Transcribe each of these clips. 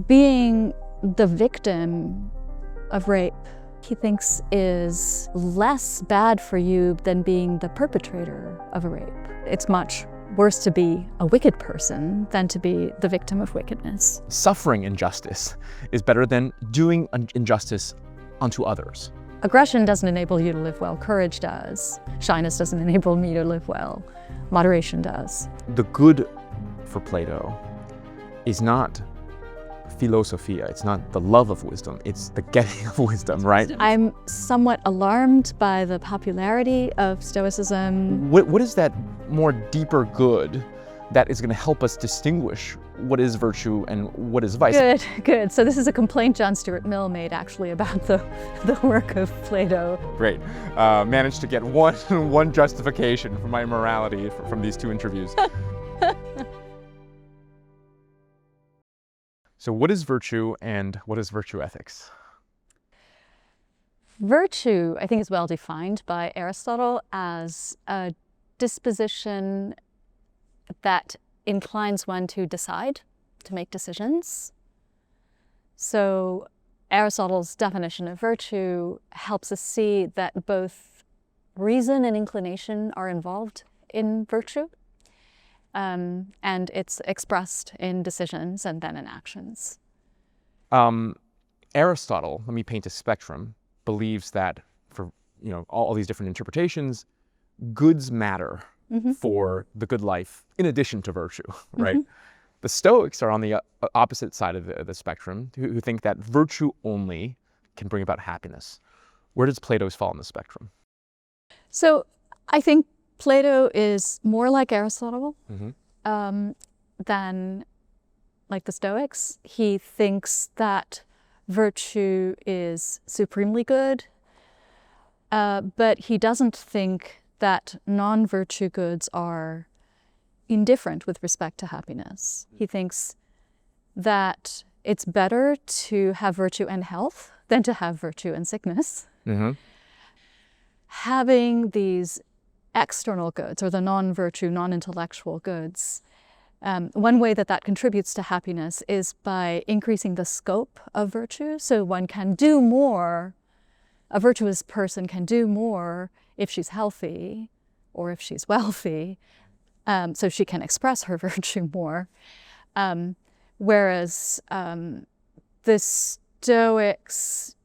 being the victim of rape, he thinks is less bad for you than being the perpetrator of a rape. It's much worse to be a wicked person than to be the victim of wickedness. Suffering injustice is better than doing injustice unto others. Aggression doesn't enable you to live well. Courage does. Shyness doesn't enable me to live well. Moderation does. The good for Plato is not philosophia, it's not the love of wisdom, it's the getting of wisdom, right? I'm somewhat alarmed by the popularity of Stoicism. What is that more deeper good that is going to help us distinguish what is virtue and what is vice? Good. So this is a complaint John Stuart Mill made actually about the work of Plato. Great. Managed to get one justification for my immorality from these two interviews. So what is virtue and what is virtue ethics? Virtue, I think, is well defined by Aristotle as a disposition that inclines one to decide, to make decisions. So Aristotle's definition of virtue helps us see that both reason and inclination are involved in virtue. And it's expressed in decisions and then in actions. Aristotle, let me paint a spectrum, believes that for all these different interpretations, goods matter for the good life in addition to virtue, right? The Stoics are on the opposite side of the spectrum, who think that virtue only can bring about happiness. Where does Plato fall on the spectrum? So I think Plato is more like Aristotle than like the Stoics. He thinks that virtue is supremely good, but he doesn't think that non-virtue goods are indifferent with respect to happiness. He thinks that it's better to have virtue and health than to have virtue and sickness. Having these external goods, or the non-virtue, non-intellectual goods, one way that contributes to happiness is by increasing the scope of virtue. So one can do more, a virtuous person can do more if she's healthy or if she's wealthy, so she can express her virtue more. Whereas the Stoics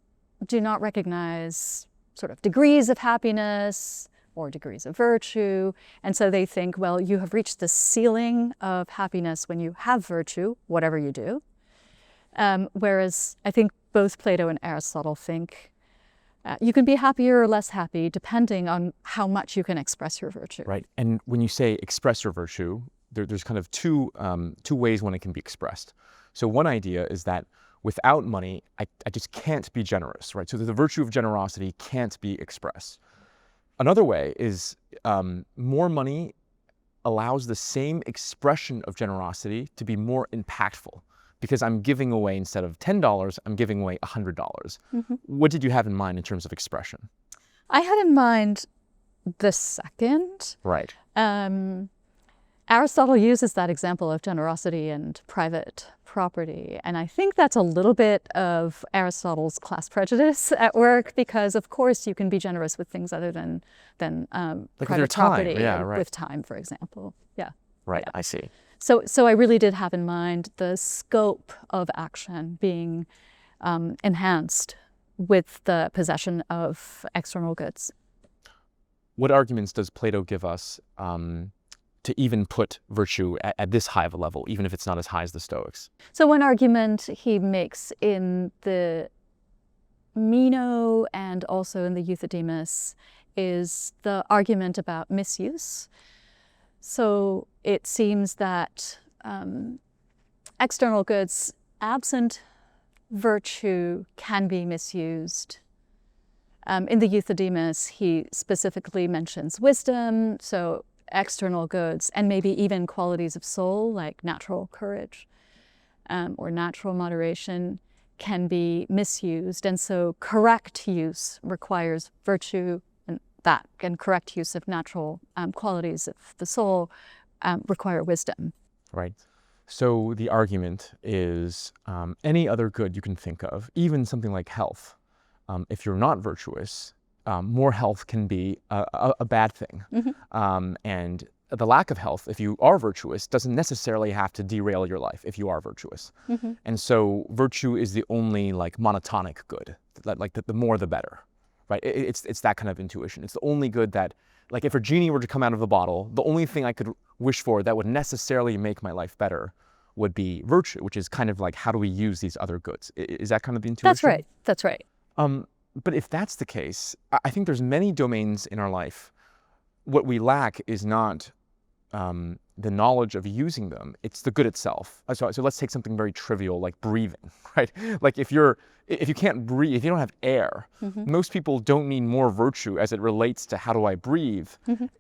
do not recognize sort of degrees of happiness or degrees of virtue. And so they think, well, you have reached the ceiling of happiness when you have virtue, whatever you do. Whereas I think both Plato and Aristotle think you can be happier or less happy depending on how much you can express your virtue. Right. And when you say express your virtue, there's kind of two ways when it can be expressed. So one idea is that without money, I just can't be generous, right? So the virtue of generosity can't be expressed. Another way is more money allows the same expression of generosity to be more impactful because I'm giving away, instead of $10, I'm giving away $100. What did you have in mind in terms of expression? I had in mind the second. Right. Aristotle uses that example of generosity and private property. And I think that's a little bit of Aristotle's class prejudice at work, because of course you can be generous with things other than like private property, right. with time, for example. Yeah. Right, Yeah. I see. So I really did have in mind the scope of action being enhanced with the possession of external goods. What arguments does Plato give us to even put virtue at this high of a level, even if it's not as high as the Stoics? So one argument he makes in the Meno and also in the Euthydemus is the argument about misuse. So it seems that external goods absent virtue can be misused. In the Euthydemus, he specifically mentions wisdom, so external goods, and maybe even qualities of soul like natural courage or natural moderation can be misused. And so correct use requires virtue, and correct use of natural qualities of the soul require wisdom. Right. So the argument is any other good you can think of, even something like health. If you're not virtuous, more health can be a bad thing. And the lack of health, if you are virtuous, doesn't necessarily have to derail your life if you are virtuous. And so virtue is the only like monotonic good, like the more the better, right? It's that kind of intuition. It's the only good that, like if a genie were to come out of the bottle, the only thing I could wish for that would necessarily make my life better would be virtue, which is kind of like, how do we use these other goods? Is that kind of the intuition? That's right. That's right. But if that's the case, I think there's many domains in our life. What we lack is not the knowledge of using them, it's the good itself. So let's take something very trivial like breathing, right? Like if you can't breathe, if you don't have air, most people don't need more virtue as it relates to how do I breathe.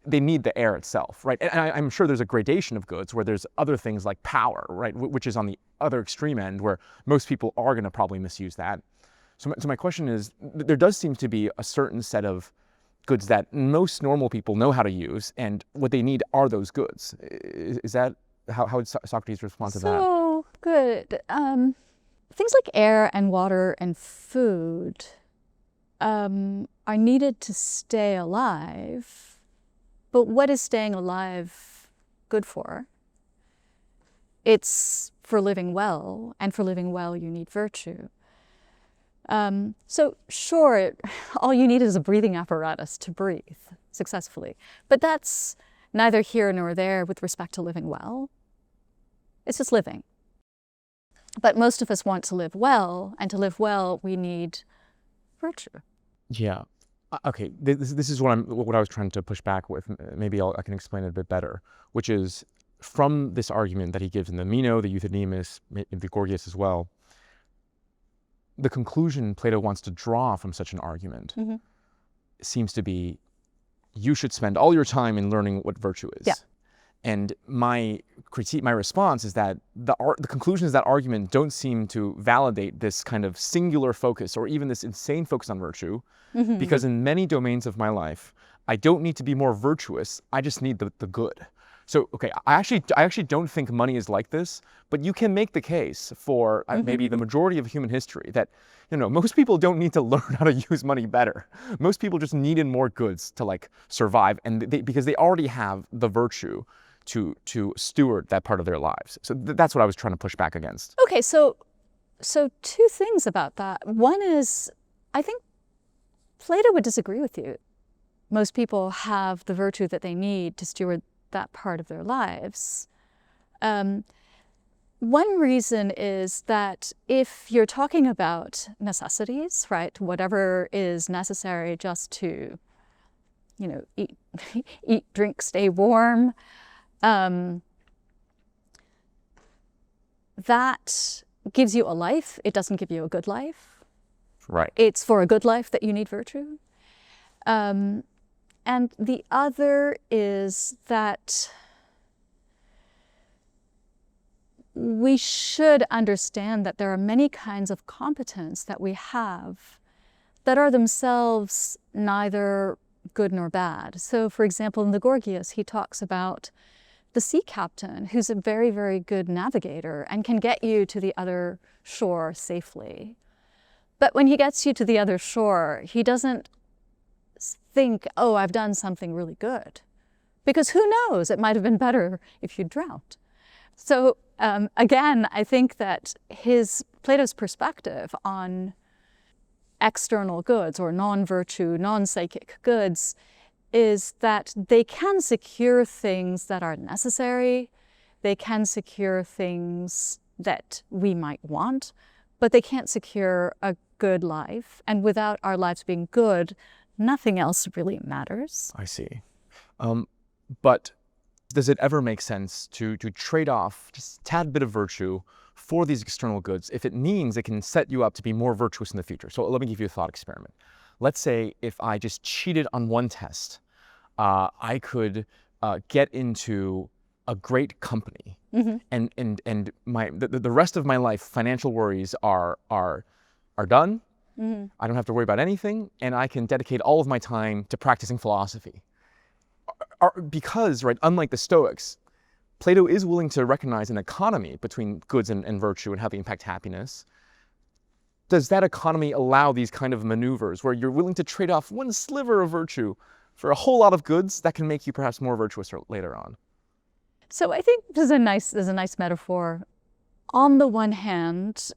They need the air itself, right? And I'm sure there's a gradation of goods where there's other things like power, right? Which is on the other extreme end where most people are going to probably misuse that. So my question is, there does seem to be a certain set of goods that most normal people know how to use, and what they need are those goods. Is that how would Socrates respond to that? So good. Things like air and water and food are needed to stay alive. But what is staying alive good for? It's for living well, and for living well you need virtue. So sure, all you need is a breathing apparatus to breathe successfully. But that's neither here nor there with respect to living well. It's just living. But most of us want to live well, and to live well, we need virtue. Yeah. Okay. This is what I was trying to push back with. Maybe I can explain it a bit better, which is from this argument that he gives in the Meno, the Euthydemus, in the Gorgias as well. The conclusion Plato wants to draw from such an argument seems to be, you should spend all your time in learning what virtue is. Yeah. And my response is that the conclusions of that argument don't seem to validate this kind of singular focus or even this insane focus on virtue, because in many domains of my life, I don't need to be more virtuous, I just need the good. So, okay, I actually don't think money is like this, but you can make the case for maybe the majority of human history that, most people don't need to learn how to use money better. Most people just needed more goods to like survive, and because they already have the virtue to steward that part of their lives. So that's what I was trying to push back against. Okay, so two things about that. One is, I think Plato would disagree with you. Most people have the virtue that they need to steward that part of their lives. One reason is that if you're talking about necessities, right, whatever is necessary just to, eat, drink, stay warm, that gives you a life. It doesn't give you a good life. Right. It's for a good life that you need virtue. And the other is that we should understand that there are many kinds of competence that we have that are themselves neither good nor bad. So, for example, in the Gorgias, he talks about the sea captain who's a very, very good navigator and can get you to the other shore safely. But when he gets you to the other shore, he doesn't think, oh, I've done something really good. Because who knows, it might have been better if you'd drowned. So again, I think that Plato's perspective on external goods or non-virtue, non-psychic goods is that they can secure things that are necessary, they can secure things that we might want, but they can't secure a good life. And without our lives being good, nothing else really matters. I see. But does it ever make sense to trade off just a tad bit of virtue for these external goods if it means it can set you up to be more virtuous in the future? So let me give you a thought experiment. Let's say if I just cheated on one test, I could get into a great company, and the rest of my life, financial worries are done. I don't have to worry about anything, and I can dedicate all of my time to practicing philosophy. Because, right, unlike the Stoics, Plato is willing to recognize an economy between goods and virtue and how they impact happiness. Does that economy allow these kind of maneuvers where you're willing to trade off one sliver of virtue for a whole lot of goods that can make you perhaps more virtuous later on? So I think there's a nice metaphor. On the one hand,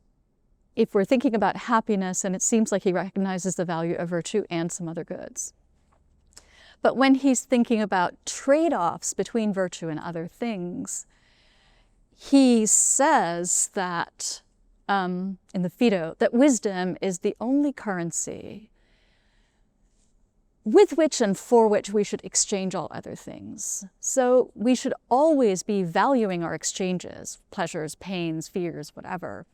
if we're thinking about happiness, and it seems like he recognizes the value of virtue and some other goods. But when he's thinking about trade-offs between virtue and other things, he says that, in the Phaedo, that wisdom is the only currency with which and for which we should exchange all other things. So we should always be valuing our exchanges, pleasures, pains, fears, whatever,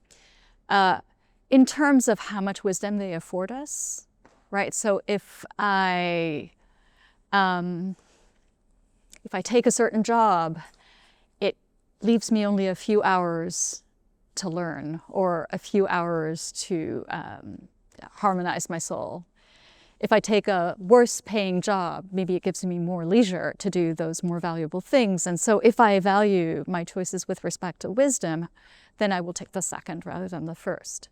in terms of how much wisdom they afford us, right? So if I take a certain job, it leaves me only a few hours to learn or a few hours to harmonize my soul. If I take a worse paying job, maybe it gives me more leisure to do those more valuable things. And so if I value my choices with respect to wisdom, then I will take the second rather than the first.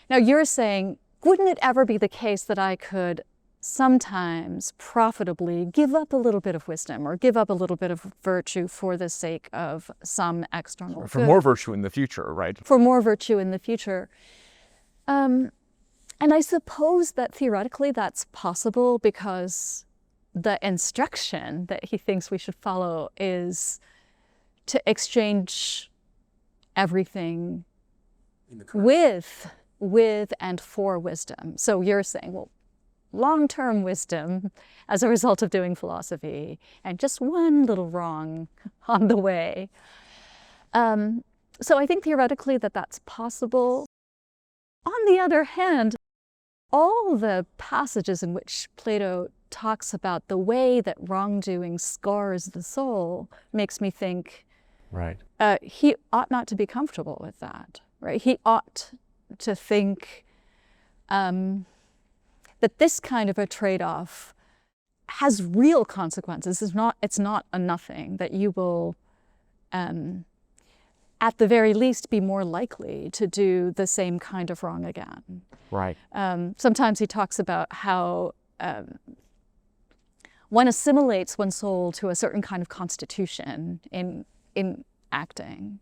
Now you're saying, wouldn't it ever be the case that I could sometimes profitably give up a little bit of wisdom or give up a little bit of virtue for the sake of some external good? For more virtue in the future, right? For more virtue in the future. And I suppose that theoretically that's possible because the instruction that he thinks we should follow is to exchange everything with and for wisdom. So you're saying, well, long-term wisdom as a result of doing philosophy and just one little wrong on the way. So I think theoretically that's possible. On the other hand, all the passages in which Plato talks about the way that wrongdoing scars the soul makes me think right. He ought not to be comfortable with that, right? He ought to think that this kind of a trade-off has real consequences. It's not a nothing, that you will at the very least be more likely to do the same kind of wrong again. Right. Sometimes he talks about how one assimilates one's soul to a certain kind of constitution in acting.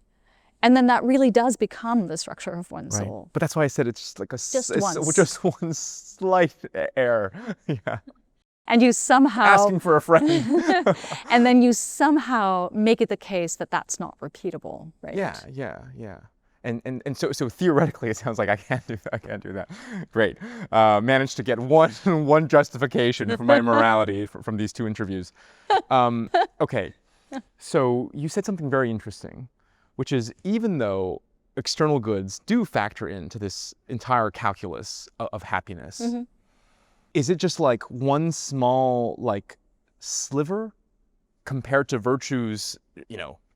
And then that really does become the structure of one's right. soul. But that's why I said it's just like just one slight error. Yeah. And you somehow... Asking for a friend. And then you somehow make it the case that that's not repeatable, right? Yeah. And so theoretically, it sounds like I can't do that. Great. Managed to get one justification for my immorality from these two interviews. Okay. So you said something very interesting, which is even though external goods do factor into this entire calculus of happiness, mm-hmm. is it just like one small sliver compared to virtue's,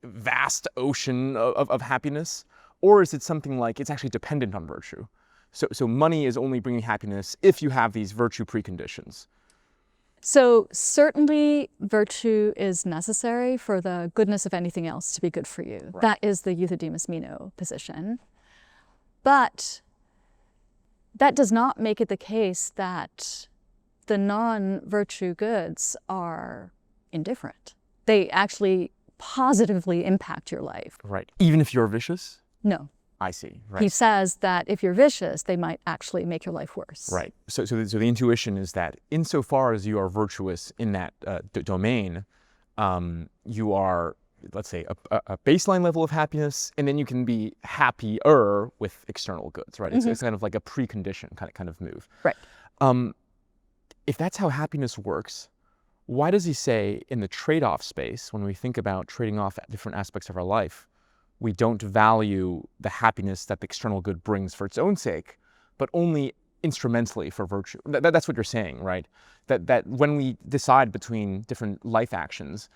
vast ocean of happiness? Or is it something like it's actually dependent on virtue? So money is only bringing happiness if you have these virtue preconditions. So certainly virtue is necessary for the goodness of anything else to be good for you. Right. That is the Euthydemus Meno position. But that does not make it the case that the non-virtue goods are indifferent. They actually positively impact your life. Right. Even if you're vicious? No. I see. Right. He says that if you're vicious, they might actually make your life worse. Right. So the intuition is that insofar as you are virtuous in that domain, you are, let's say, a baseline level of happiness, and then you can be happier with external goods. Right. Mm-hmm. It's kind of like a precondition kind of move. Right. If that's how happiness works, why does he say in the trade-off space, when we think about trading off different aspects of our life, we don't value the happiness that the external good brings for its own sake, but only instrumentally for virtue? That's what you're saying, right? That when we decide between different life actions,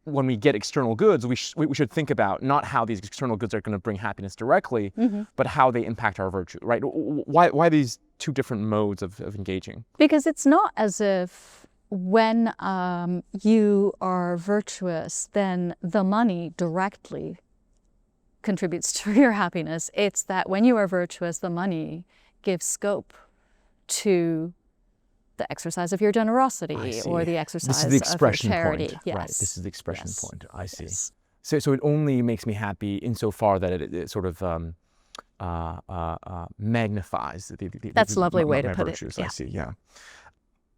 when we get external goods, we should think about not how these external goods are going to bring happiness directly, mm-hmm. but how they impact our virtue, right? Why these two different modes of engaging? Because it's not as if when you are virtuous, then the money directly contributes to your happiness. It's that when you are virtuous, the money gives scope to the exercise of your generosity or the exercise this is the expression of your charity. point. Yes. Right. This is the expression point. I see. Yes. So it only makes me happy insofar that it sort of magnifies That's a lovely way to my put virtues. it. Yeah. I see. Yeah.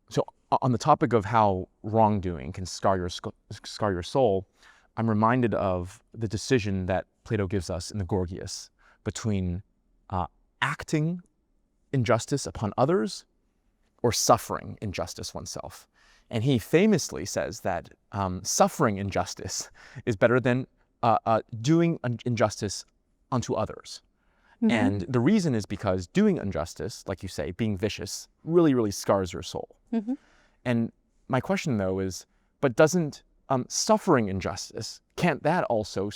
So on the topic of how wrongdoing can scar your soul, I'm reminded of the decision that Plato gives us in the Gorgias between acting injustice upon others or suffering injustice oneself. And he famously says that suffering injustice is better than doing injustice unto others. Mm-hmm. And the reason is because doing injustice, like you say, being vicious, really, really scars your soul. Mm-hmm. And my question, though, is, but doesn't suffering injustice, can't that also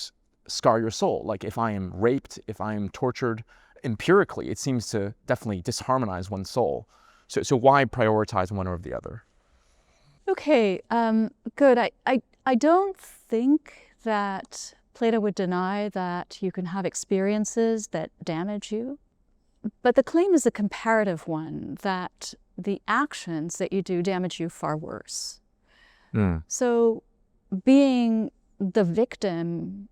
scar your soul? Like if I am raped, if I am tortured, empirically, it seems to definitely disharmonize one's soul. So why prioritize one over the other? Okay, good. I don't think that Plato would deny that you can have experiences that damage you, but the claim is a comparative one, that the actions that you do damage you far worse. Mm. So being the victim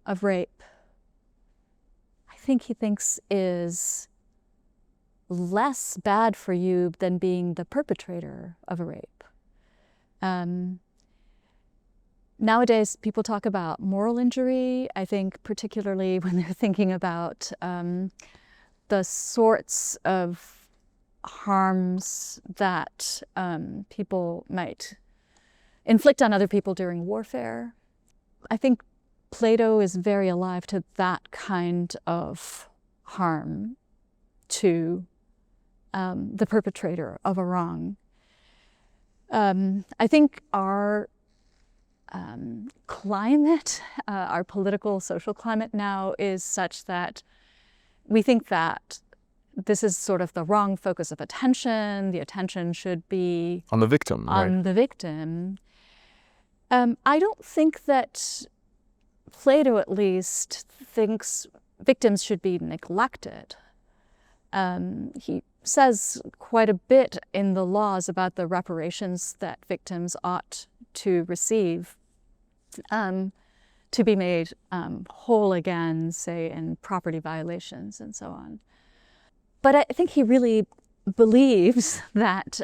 of rape, I think he thinks is less bad for you than being the perpetrator of a rape. Nowadays, people talk about moral injury, I think particularly when they're thinking about the sorts of harms that people might inflict on other people during warfare. I think Plato is very alive to that kind of harm to the perpetrator of a wrong. I think our climate, our political, social climate now is such that we think that this is sort of the wrong focus of attention. The attention should be on the victim. On the victim. I don't think that Plato, at least, thinks victims should be neglected. He says quite a bit in the laws about the reparations that victims ought to receive to be made whole again, say in property violations and so on. But I think he really believes that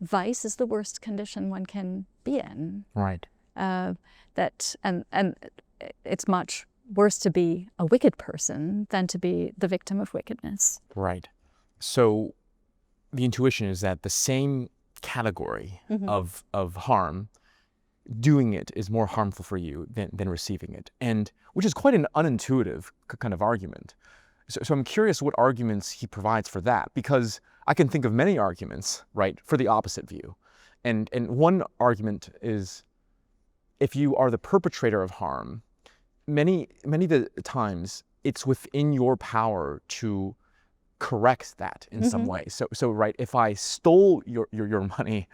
vice is the worst condition one can be in. Right. That and it's much worse to be a wicked person than to be the victim of wickedness. Right. So the intuition is that the same category mm-hmm. of harm, doing it is more harmful for you than receiving it, and which is quite an unintuitive kind of argument. So I'm curious what arguments he provides for that, because I can think of many arguments, right, for the opposite view. And one argument is, if you are the perpetrator of harm, many of the times it's within your power to correct that in mm-hmm. some way. So right, if I stole your money,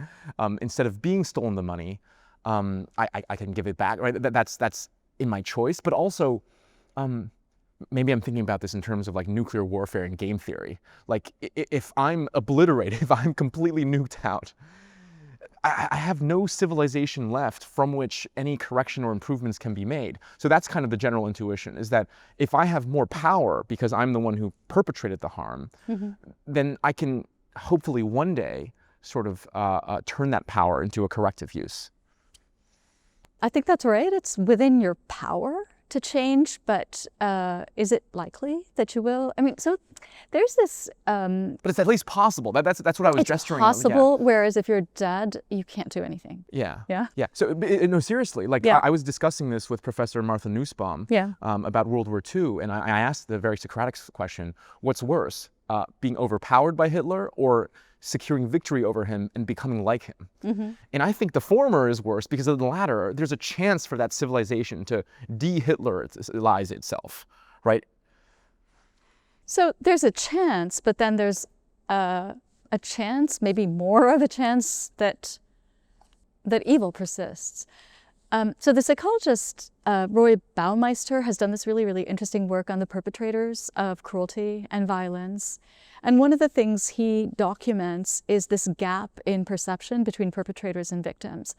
instead of being stolen the money, I can give it back. Right, that's in my choice. But also, maybe I'm thinking about this in terms of like nuclear warfare and game theory. Like if I'm obliterated, if I'm completely nuked out, I have no civilization left from which any correction or improvements can be made. So that's kind of the general intuition, is that if I have more power because I'm the one who perpetrated the harm, mm-hmm. then I can hopefully one day sort of turn that power into a corrective use. I think that's right. It's within your power to change, but is it likely that you will? I mean, so there's this... but it's at least possible. That's what I was gesturing at. It's possible, yeah. Whereas if you're dead, you can't do anything. Yeah. Yeah? Yeah. So, no, seriously, like yeah. I was discussing this with Professor Martha Nussbaum yeah. About World War II, and I asked the very Socratic question, what's worse, being overpowered by Hitler or securing victory over him and becoming like him? Mm-hmm. And I think the former is worse because of the latter. There's a chance for that civilization to de-Hitlerize itself, right? So there's a chance, but then there's a a chance, maybe more of a chance that evil persists. So the psychologist Roy Baumeister has done this really, really interesting work on the perpetrators of cruelty and violence. And one of the things he documents is this gap in perception between perpetrators and victims.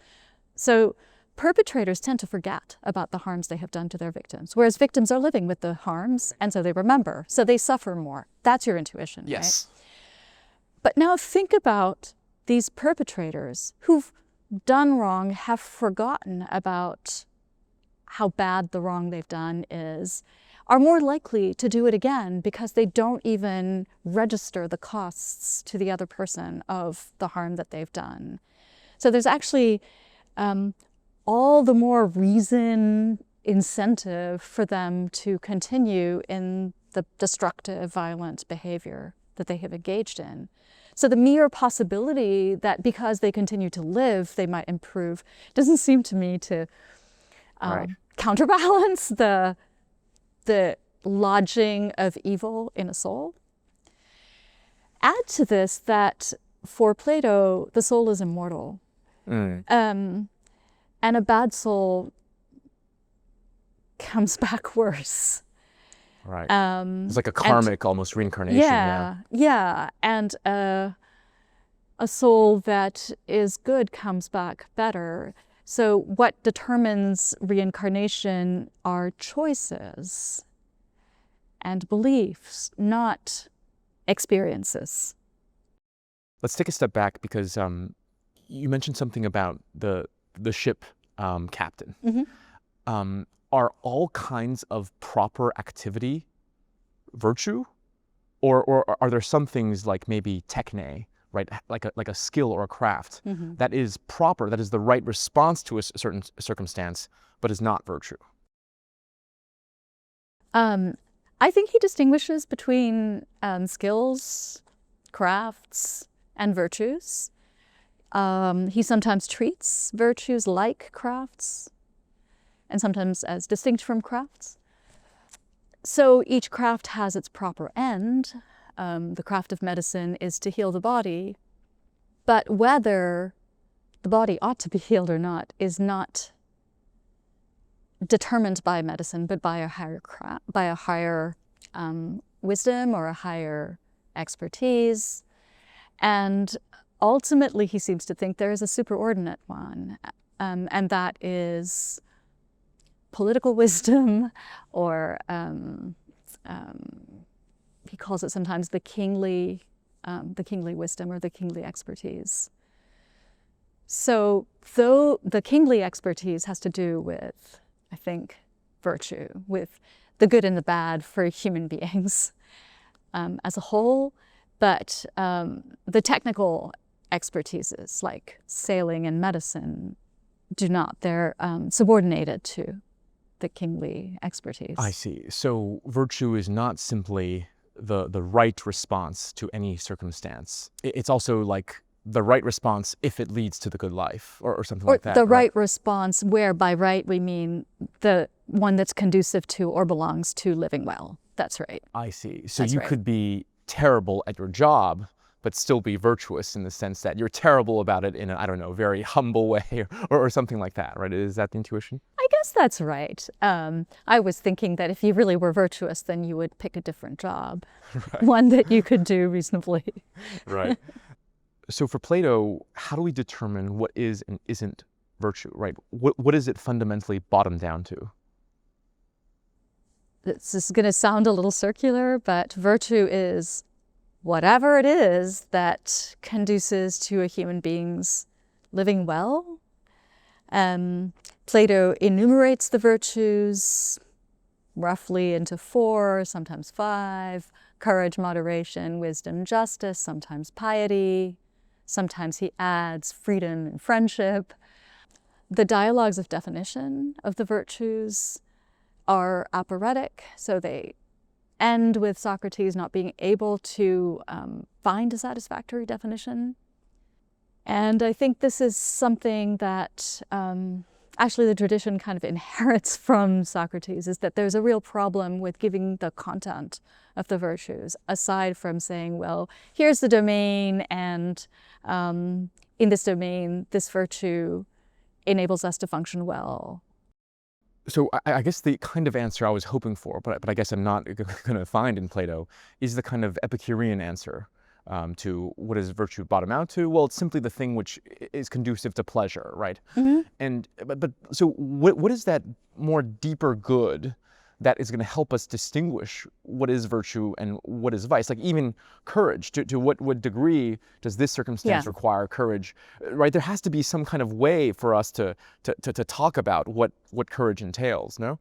So perpetrators tend to forget about the harms they have done to their victims, whereas victims are living with the harms, and so they remember, so they suffer more. That's your intuition, Yes. right? But now think about these perpetrators who've done wrong, have forgotten about how bad the wrong they've done is, are more likely to do it again because they don't even register the costs to the other person of the harm that they've done. So there's actually all the more incentive for them to continue in the destructive, violent behavior that they have engaged in. So the mere possibility that because they continue to live, they might improve, doesn't seem to me to counterbalance the lodging of evil in a soul. Add to this that for Plato, the soul is immortal. And a bad soul comes back worse. Right. It's like a karmic almost reincarnation. Yeah. And a soul that is good comes back better. So what determines reincarnation are choices and beliefs, not experiences. Let's take a step back because you mentioned something about the ship captain. Mm-hmm. Are all kinds of proper activity virtue? Or are there some things like maybe techne, right? Like a skill or a craft Mm-hmm. that is proper, that is the right response to a certain circumstance, but is not virtue? I think he distinguishes between skills, crafts, and virtues. He sometimes treats virtues like crafts, and sometimes as distinct from crafts. So each craft has its proper end. The craft of medicine is to heal the body, but whether the body ought to be healed or not is not determined by medicine, but by a higher wisdom or a higher expertise. And ultimately, he seems to think there is a superordinate one, and that is political wisdom, or he calls it sometimes the kingly wisdom or the kingly expertise. So though the kingly expertise has to do with, I think, virtue, with the good and the bad for human beings as a whole, but the technical expertises like sailing and medicine do not. They're subordinated to the kingly expertise. I see. So virtue is not simply the right response to any circumstance. It's also like the right response if it leads to the good life or something like that. Or the right response, where by right we mean the one that's conducive to or belongs to living well. That's right. I see. So That's you right. could be terrible at your job, but still be virtuous in the sense that you're terrible about it in a, I don't know, very humble way or something like that, right? Is that the intuition? I guess that's right. I was thinking that if you really were virtuous, then you would pick a different job, Right. one that you could do reasonably. Right. So for Plato, how do we determine what is and isn't virtue, right? What is it fundamentally bottomed down to? This is going to sound a little circular, but virtue is whatever it is that conduces to a human being's living well. Plato enumerates the virtues roughly into 4, sometimes 5: courage, moderation, wisdom, justice, sometimes piety. Sometimes he adds freedom and friendship. The dialogues of definition of the virtues are aporetic, so they end with Socrates not being able to find a satisfactory definition. And I think this is something that actually the tradition kind of inherits from Socrates is that there's a real problem with giving the content of the virtues, aside from saying, well, here's the domain, and in this domain, this virtue enables us to function well. So I guess the kind of answer I was hoping for, but I guess I'm not going to find in Plato, is the kind of Epicurean answer to what does virtue bottom out to? Well, it's simply the thing which is conducive to pleasure, right? And but so what is that more deeper good that is going to help us distinguish what is virtue and what is vice? Like even courage, to what degree does this circumstance require courage, right? There has to be some kind of way for us to talk about what courage entails, no?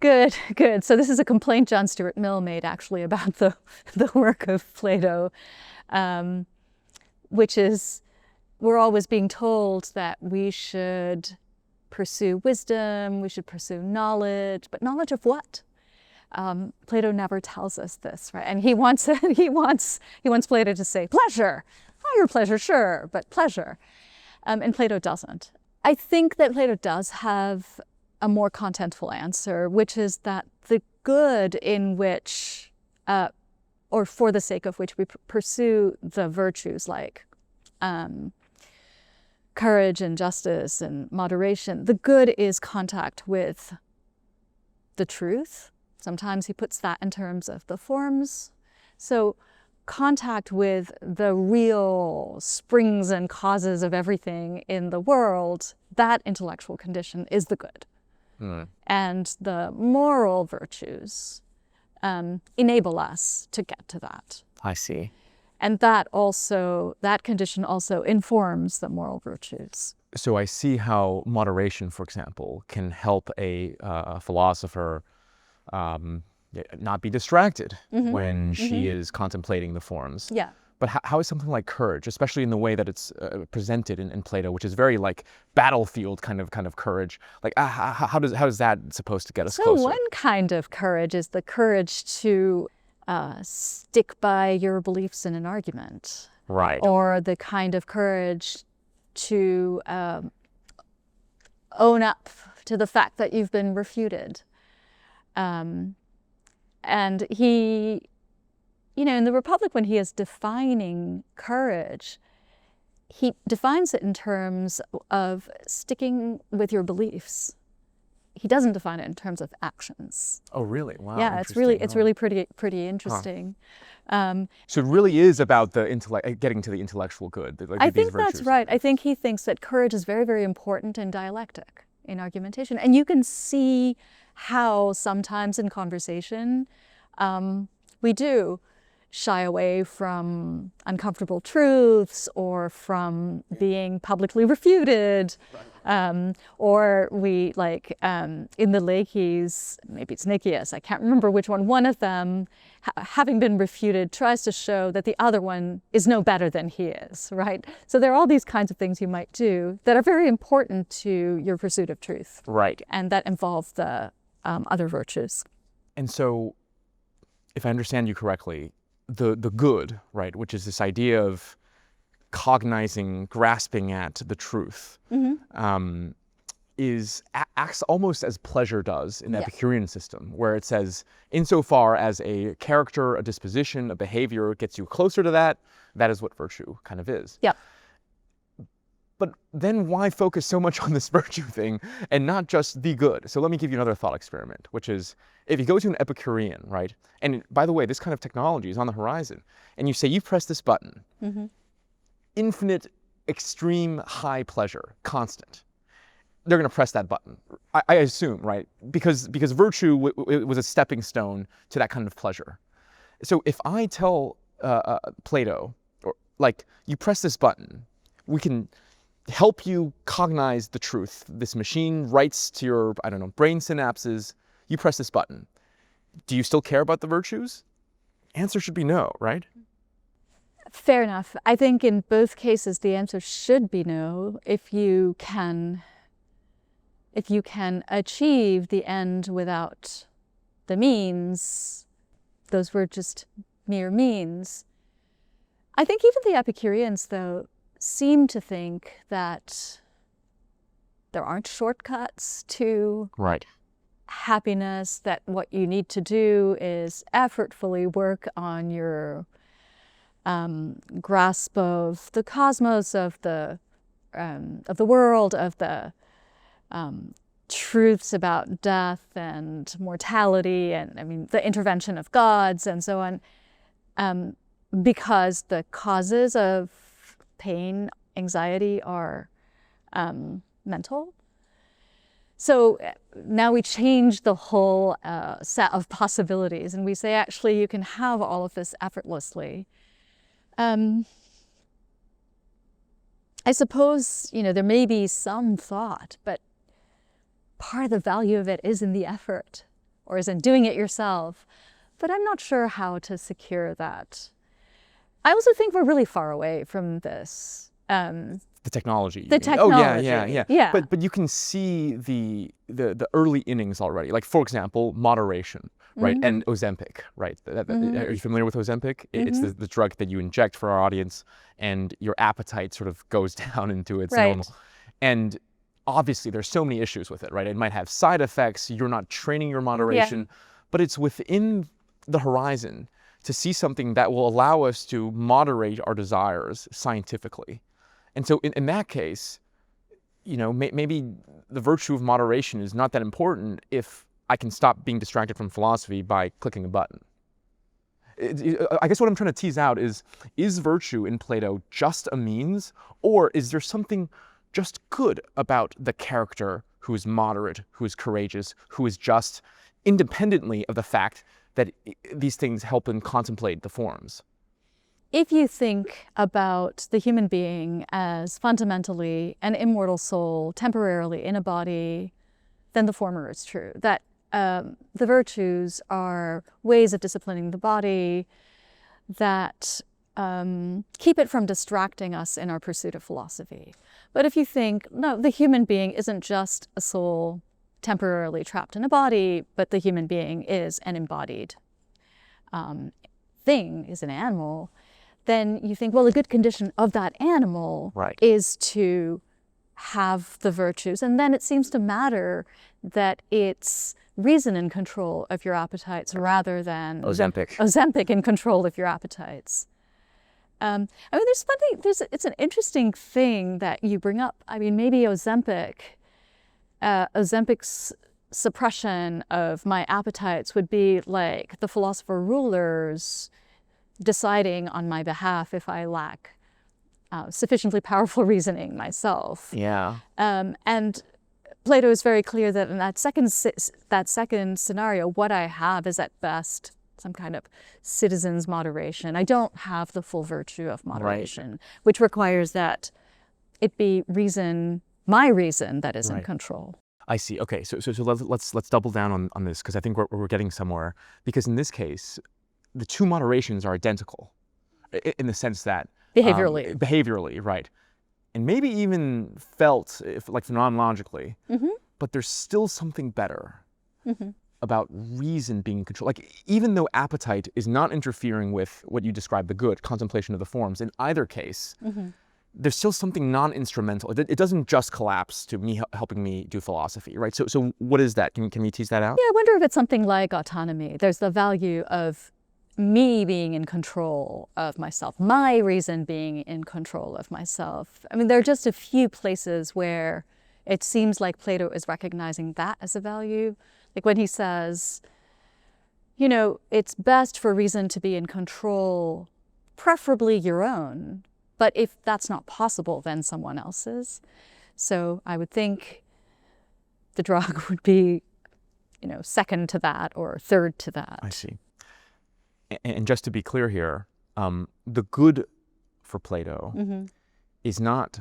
Good, good. So this is a complaint John Stuart Mill made actually about the work of Plato, which is we're always being told that we should pursue wisdom, we should pursue knowledge, but knowledge of what? Plato never tells us this, right? And he wants Plato to say pleasure, higher pleasure, sure, but pleasure, and Plato doesn't. I think that Plato does have a more contentful answer, which is that the good in which, or for the sake of which we pursue the virtues like courage and justice and moderation, the good is contact with the truth. Sometimes he puts that in terms of the forms. So contact with the real springs and causes of everything in the world, that intellectual condition is the good. And the moral virtues enable us to get to that. I see. And that condition also informs the moral virtues. So I see how moderation, for example, can help a philosopher not be distracted when she is contemplating the forms. Yeah. But how is something like courage, especially in the way that it's presented in Plato, which is very like battlefield kind of courage? Like how does that supposed to get us closer? So one kind of courage is the courage to stick by your beliefs in an argument, right? Or the kind of courage to own up to the fact that you've been refuted. And he, in the Republic, when he is defining courage, he defines it in terms of sticking with your beliefs. He doesn't define it in terms of actions. Oh, really? Wow. Yeah, it's really pretty interesting. So it really is about the intellect, getting to the intellectual good. Like I think that's right. I think he thinks that courage is very, very important in dialectic, in argumentation, and you can see how sometimes in conversation we do shy away from uncomfortable truths or from being publicly refuted. Or we, like, in the Laches, maybe it's Nicias, I can't remember which one of them, having been refuted, tries to show that the other one is no better than he is, right? So there are all these kinds of things you might do that are very important to your pursuit of truth. Right. And that involve the other virtues. And so, if I understand you correctly, the good, right, which is this idea of cognizing, grasping at the truth, acts almost as pleasure does in the Epicurean system, where it says, insofar as a character, a disposition, a behavior gets you closer to that, that is what virtue kind of is. Yep. But then why focus so much on this virtue thing and not just the good? So let me give you another thought experiment, which is, if you go to an Epicurean, right, and by the way, this kind of technology is on the horizon, and you say, you press this button, infinite, extreme, high pleasure, constant. They're going to press that button, I assume, right? Because virtue was a stepping stone to that kind of pleasure. So if I tell Plato, or like, you press this button, we can help you cognize the truth. This machine writes to your, I don't know, brain synapses. You press this button. Do you still care about the virtues? Answer should be no, right? Fair enough. I think in both cases the answer should be no if you can achieve the end without the means. Those were just mere means. I think even the Epicureans, though, seem to think that there aren't shortcuts to Right. happiness, that what you need to do is effortfully work on your grasp of the cosmos, of the world, of the truths about death and mortality, and I mean the intervention of gods and so on, because the causes of pain, anxiety are mental. So now we change the whole set of possibilities, and we say actually you can have all of this effortlessly. I suppose, there may be some thought, but part of the value of it is in the effort, or is in doing it yourself. But I'm not sure how to secure that. I also think we're really far away from this. The technology. The technology. Oh, yeah. But you can see the early innings already. Like, for example, moderation, right? Mm-hmm. And Ozempic, right? Mm-hmm. Are you familiar with Ozempic? Mm-hmm. It's the drug that you inject for our audience, and your appetite sort of goes down into its Right. normal. And obviously, there's so many issues with it, right? It might have side effects. You're not training your moderation, but it's within the horizon to see something that will allow us to moderate our desires scientifically. And so in that case, maybe the virtue of moderation is not that important if I can stop being distracted from philosophy by clicking a button. I guess what I'm trying to tease out is virtue in Plato just a means, or is there something just good about the character who is moderate, who is courageous, who is just, independently of the fact that these things help him contemplate the forms? If you think about the human being as fundamentally an immortal soul, temporarily in a body, then the former is true. That the virtues are ways of disciplining the body that keep it from distracting us in our pursuit of philosophy. But if you think, no, the human being isn't just a soul temporarily trapped in a body, but the human being is an embodied thing, is an animal, then you think, well, a good condition of that animal is to have the virtues. And then it seems to matter that it's reason in control of your appetites rather than Ozempic in control of your appetites. I mean, it's an interesting thing that you bring up. I mean, maybe Ozempic's suppression of my appetites would be like the philosopher rulers deciding on my behalf if I lack sufficiently powerful reasoning myself. Yeah. And Plato is very clear that in that second scenario, what I have is at best some kind of citizen's moderation. I don't have the full virtue of moderation, which requires that it be my reason that is in control. I see. Okay, so let's double down on this, because I think we're getting somewhere. Because in this case, the two moderations are identical, in the sense that behaviorally, right, and maybe even felt, like phenomenologically, but there's still something better about reason being in control. Like, even though appetite is not interfering with what you describe, the good contemplation of the forms, in either case, there's still something non-instrumental. It doesn't just collapse to me helping me do philosophy, right? So what is that? Can you tease that out? Yeah, I wonder if it's something like autonomy. There's the value of me being in control of myself, my reason being in control of myself. I mean, there are just a few places where it seems like Plato is recognizing that as a value. Like when he says, it's best for reason to be in control, preferably your own. But if that's not possible, then someone else's. So I would think the drug would be, second to that or third to that. I see. And just to be clear here, the good for Plato is not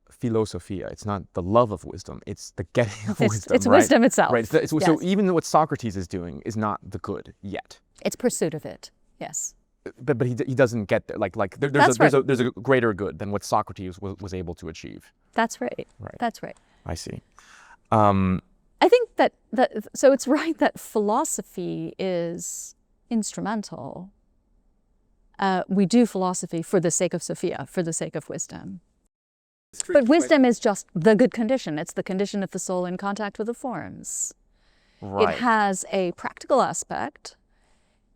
philosophia. It's not the love of wisdom. It's the getting of wisdom. It's wisdom itself. Right. So even what Socrates is doing is not the good yet. It's pursuit of it. Yes. But he doesn't get there. Like there's a greater good than what Socrates was able to achieve. That's right. That's right. I see. I think that so it's right that philosophy is instrumental. We do philosophy for the sake of Sophia, for the sake of wisdom. But wisdom is just the good condition. It's the condition of the soul in contact with the forms. Right. It has a practical aspect.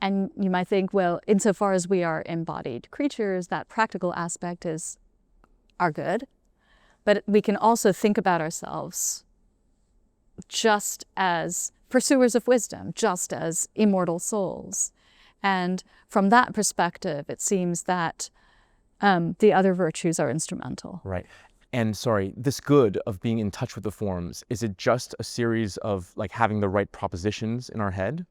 And you might think, well, insofar as we are embodied creatures, that practical aspect are good. But we can also think about ourselves just as pursuers of wisdom, just as immortal souls. And from that perspective, it seems that the other virtues are instrumental. Right. And sorry, this good of being in touch with the forms, is it just a series of like having the right propositions in our head?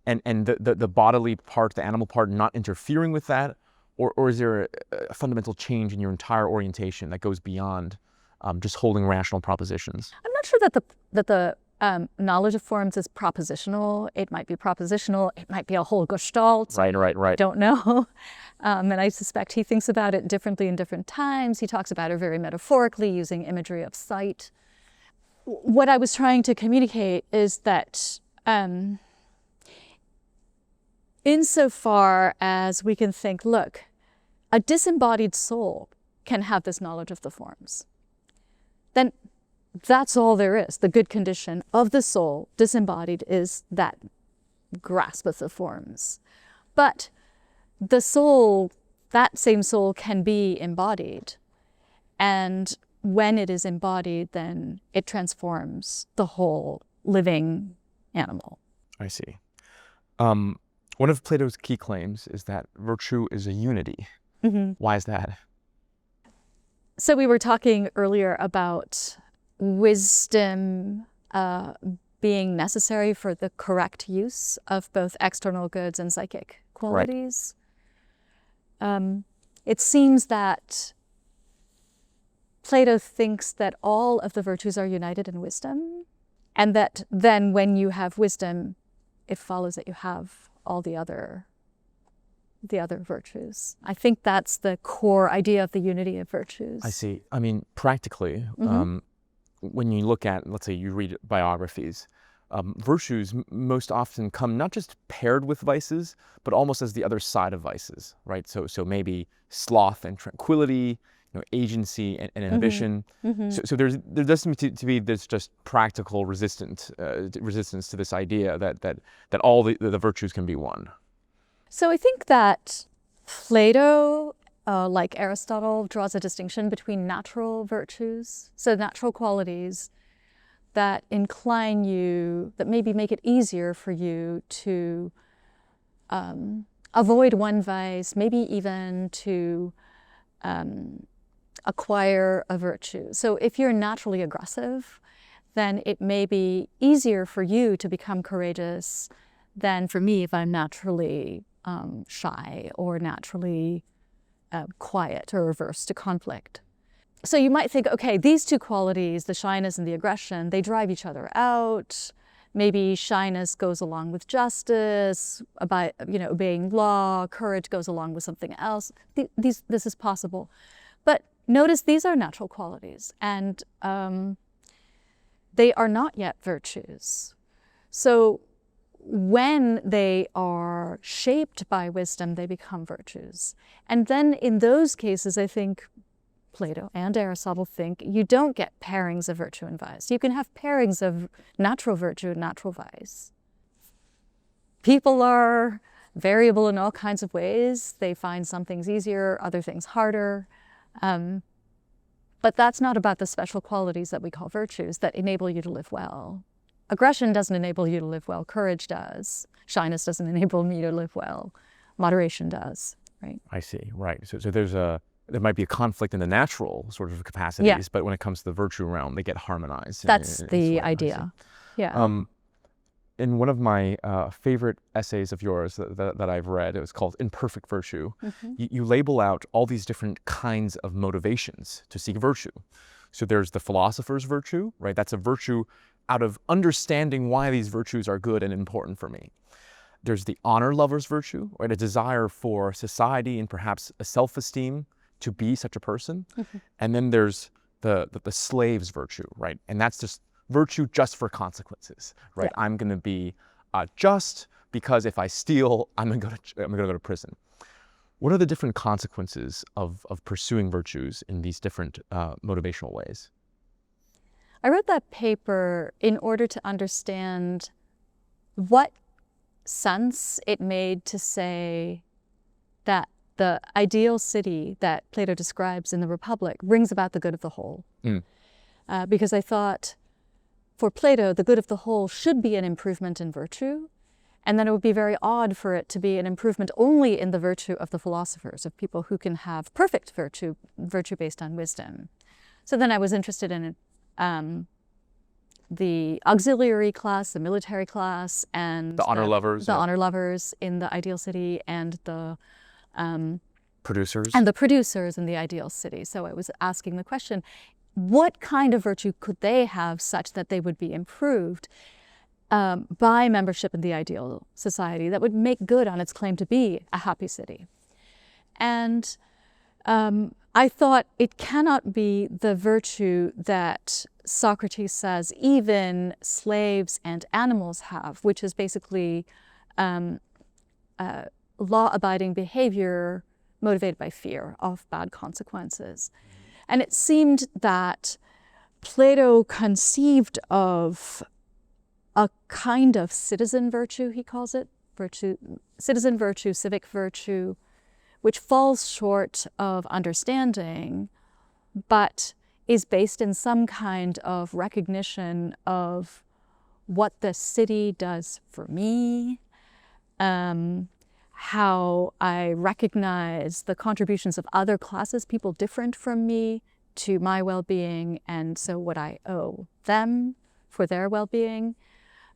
And the bodily part, the animal part, not interfering with that? Or is there a fundamental change in your entire orientation that goes beyond just holding rational propositions? I'm not sure that the knowledge of forms is propositional. It might be propositional. It might be a whole gestalt. Right. I don't know. And I suspect he thinks about it differently in different times. He talks about it very metaphorically, using imagery of sight. What I was trying to communicate is that insofar as we can think, look, a disembodied soul can have this knowledge of the forms, then that's all there is. The good condition of the soul, disembodied, is that grasp of the forms. But the soul, that same soul, can be embodied. And when it is embodied, then it transforms the whole living animal. I see. One of Plato's key claims is that virtue is a unity. Mm-hmm. Why is that? So we were talking earlier about wisdom being necessary for the correct use of both external goods and psychic qualities. Right. It seems that Plato thinks that all of the virtues are united in wisdom, and that then when you have wisdom, it follows that you have all the other virtues. I think that's the core idea of the unity of virtues. I see. I mean, practically, when you look at, let's say you read biographies, virtues most often come not just paired with vices, but almost as the other side of vices, right? So maybe sloth and tranquility, agency and inhibition. So there does seem to be this just practical resistance to this idea that all the virtues can be one. So I think that Plato, like Aristotle, draws a distinction between natural virtues, so natural qualities that incline you, that maybe make it easier for you to avoid one vice, maybe even to acquire a virtue. So if you're naturally aggressive, then it may be easier for you to become courageous than for me if I'm naturally shy or naturally quiet or averse to conflict. So you might think, okay, these two qualities, the shyness and the aggression, they drive each other out. Maybe shyness goes along with justice, about obeying law. Courage goes along with something else. This is possible, but notice these are natural qualities, and they are not yet virtues. So when they are shaped by wisdom, they become virtues. And then in those cases, I think Plato and Aristotle think you don't get pairings of virtue and vice. You can have pairings of natural virtue and natural vice. People are variable in all kinds of ways. They find some things easier, other things harder. But that's not about the special qualities that we call virtues that enable you to live well. Aggression doesn't enable you to live well. Courage does. Shyness doesn't enable me to live well. Moderation does, right? I see, right. So there might be a conflict in the natural sort of capacities, but when it comes to the virtue realm, they get harmonized. That's the idea. Yeah. In one of my favorite essays of yours that I've read, it was called Imperfect Virtue, you label out all these different kinds of motivations to seek virtue. So there's the philosopher's virtue, right? That's a virtue out of understanding why these virtues are good and important for me. There's the honor lover's virtue, right? A desire for society and perhaps a self-esteem to be such a person. And then there's the slave's virtue, right? And that's just virtue just for consequences, right? Yeah. I'm going to be just because if I steal, I'm going to go to prison. What are the different consequences of pursuing virtues in these different motivational ways? I wrote that paper in order to understand what sense it made to say that the ideal city that Plato describes in the Republic brings about the good of the whole. Because I thought, for Plato, the good of the whole should be an improvement in virtue, and then it would be very odd for it to be an improvement only in the virtue of the philosophers, of people who can have perfect virtue based on wisdom. So then I was interested in the auxiliary class, the military class, and The honor lovers. the honor lovers in the ideal city, and the producers. and the producers in the ideal city. So I was asking the question, what kind of virtue could they have such that they would be improved by membership in the ideal society that would make good on its claim to be a happy city? And I thought it cannot be the virtue that Socrates says even slaves and animals have, which is basically law-abiding behavior motivated by fear of bad consequences. And it seemed that Plato conceived of a kind of citizen virtue, he calls it, citizen virtue, civic virtue, which falls short of understanding, but is based in some kind of recognition of what the city does for me, how I recognize the contributions of other classes, people different from me, to my well-being, and so what I owe them for their well-being.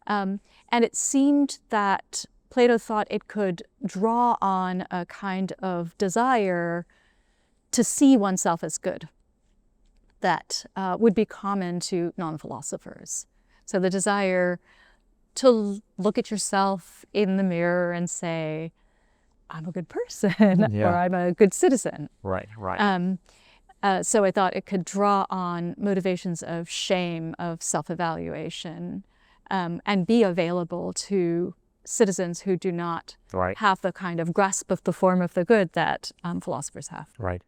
And it seemed that Plato thought it could draw on a kind of desire to see oneself as good that would be common to non-philosophers. So the desire to look at yourself in the mirror and say, I'm a good person, Yeah. or I'm a good citizen. Right, right. So I thought it could draw on motivations of shame, of self-evaluation, and be available to citizens who do not Right. have the kind of grasp of the form of the good that philosophers have. Right.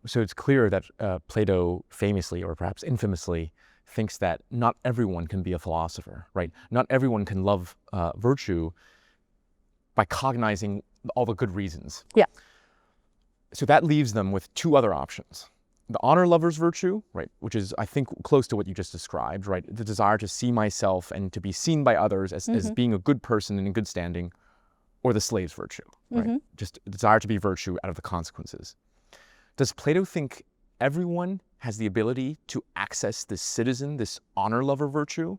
So it's clear that Plato famously, or perhaps infamously, thinks that not everyone can be a philosopher, right? Not everyone can love virtue by cognizing all the good reasons. Yeah. So that leaves them with two other options. The honor lover's virtue, right, which is, I think, close to what you just described, right? The desire to see myself and to be seen by others as being a good person and in good standing, or the slave's virtue, right? Just a desire to be virtue out of the consequences. Does Plato think everyone has the ability to access this citizen, this honor lover virtue?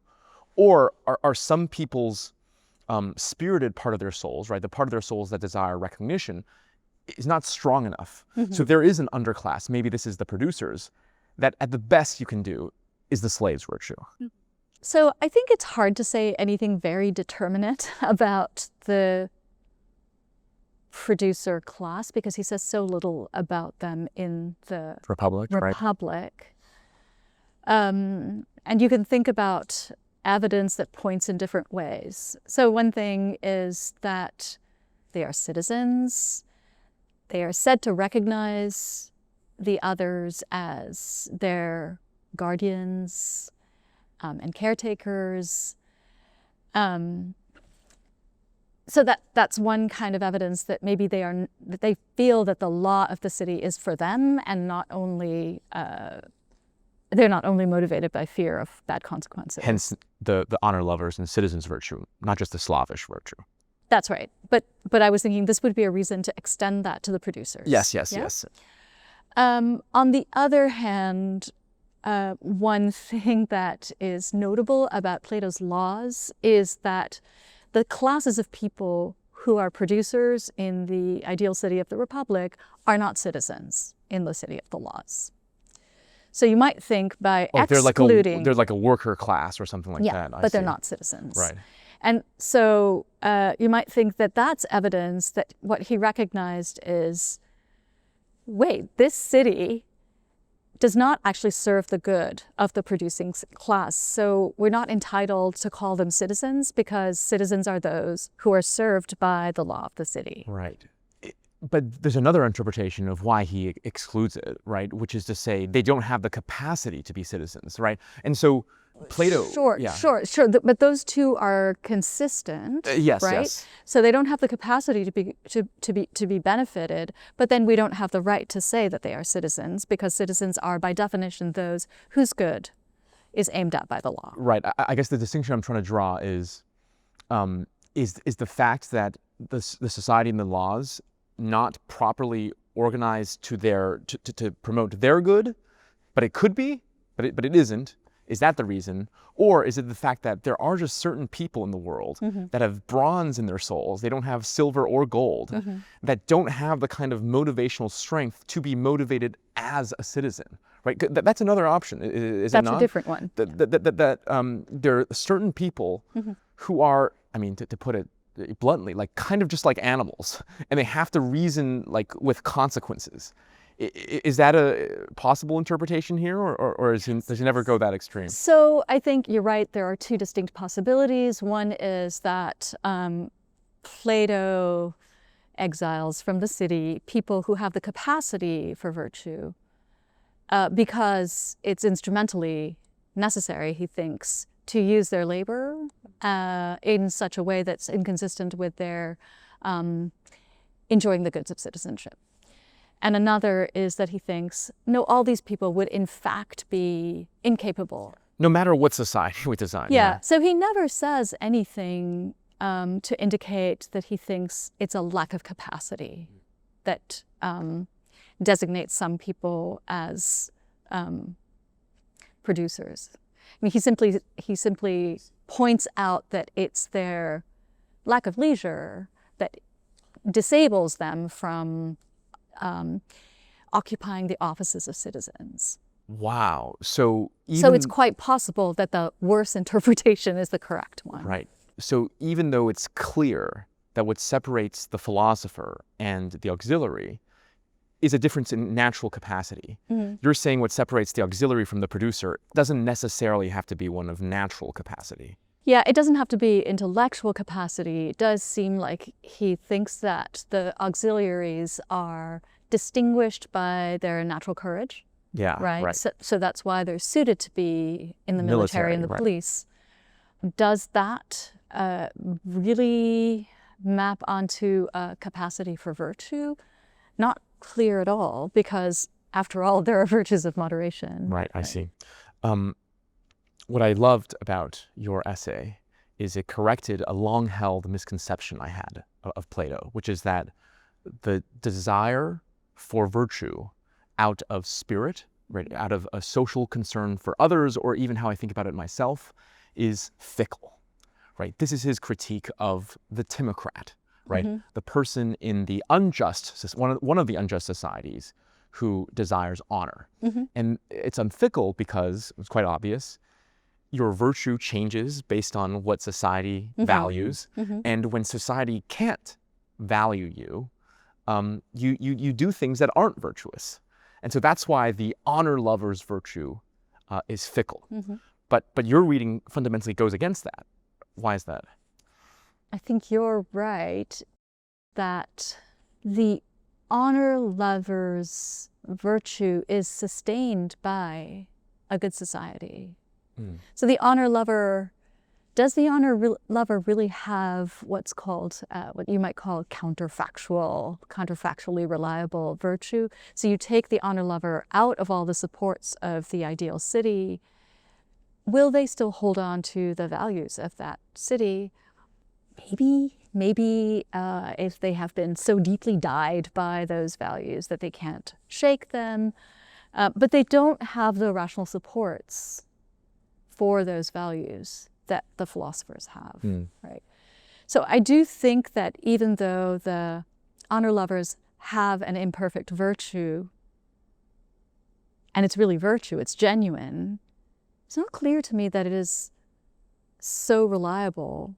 Or are some people's spirited part of their souls, right, the part of their souls that desire recognition, is not strong enough? So there is an underclass, maybe this is the producers, that at the best you can do is the slave's virtue. So I think it's hard to say anything very determinate about the producer class because he says so little about them in the Republic, right? And you can think about evidence that points in different ways. So one thing is that they are citizens. They are said to recognize the others as their guardians and caretakers. So that's one kind of evidence that maybe that they feel that the law of the city is for them, and not only they're not only motivated by fear of bad consequences. Hence the honor lovers and citizens virtue, not just the slavish virtue. That's right. But I was thinking this would be a reason to extend that to the producers. Yes. On the other hand, one thing that is notable about Plato's laws is that the classes of people who are producers in the ideal city of the Republic are not citizens in the city of the laws. So you might think by excluding... They're like a worker class or something like that. But they're not citizens. Right. And so you might think that that's evidence that what he recognized is, wait, this city does not actually serve the good of the producing class. So we're not entitled to call them citizens because citizens are those who are served by the law of the city. Right. But there's another interpretation of why he excludes it, right? Which is to say they don't have the capacity to be citizens, right? And so Plato, Sure. But those two are consistent, yes, right? yes. So they don't have the capacity to be benefited, but then we don't have the right to say that they are citizens, because citizens are by definition those whose good is aimed at by the law. Right. I guess the distinction I'm trying to draw is the fact that the society and the laws not properly organized to promote their good, but it could be, but it isn't. Is that the reason? Or is it the fact that there are just certain people in the world that have bronze in their souls, they don't have silver or gold, that don't have the kind of motivational strength to be motivated as a citizen, right? That's another option, is it not? That's a different one. There are certain people who are, I mean, to put it bluntly, like kind of just like animals, and they have to reason like with consequences. Is that a possible interpretation here, or does he never go that extreme? So I think you're right. There are two distinct possibilities. One is that Plato exiles from the city people who have the capacity for virtue because it's instrumentally necessary, he thinks, to use their labor in such a way that's inconsistent with their enjoying the goods of citizenship. And another is that he thinks, no, all these people would in fact be incapable. No matter what society we design. Yeah. So he never says anything to indicate that he thinks it's a lack of capacity that designates some people as producers. I mean, he simply points out that it's their lack of leisure that disables them from occupying the offices of citizens. Wow. So it's quite possible that the worse interpretation is the correct one. Right. So even though it's clear that what separates the philosopher and the auxiliary is a difference in natural capacity, you're saying what separates the auxiliary from the producer doesn't necessarily have to be one of natural capacity. Yeah, it doesn't have to be intellectual capacity. It does seem like he thinks that the auxiliaries are distinguished by their natural courage. Yeah, right. So that's why they're suited to be in the military and the police. Does that really map onto a capacity for virtue? Not clear at all, because after all, there are virtues of moderation. Right, I see. What I loved about your essay is it corrected a long-held misconception I had of Plato, which is that the desire for virtue out of spirit, right, out of a social concern for others, or even how I think about it myself, is fickle, right? This is his critique of the timocrat, right? The person in the unjust, one of the unjust societies who desires honor. And it's unfickle because, it's quite obvious, your virtue changes based on what society values. And when society can't value you, you do things that aren't virtuous. And so that's why the honor lover's virtue is fickle. But your reading fundamentally goes against that. Why is that? I think you're right that the honor lover's virtue is sustained by a good society. So the honor lover, does the honor lover really have what's called, what you might call counterfactually reliable virtue? So you take the honor lover out of all the supports of the ideal city. Will they still hold on to the values of that city? Maybe if they have been so deeply dyed by those values that they can't shake them, but they don't have the rational supports for those values that the philosophers have, right? So I do think that even though the honor lovers have an imperfect virtue, and it's really virtue, it's genuine, it's not clear to me that it is so reliable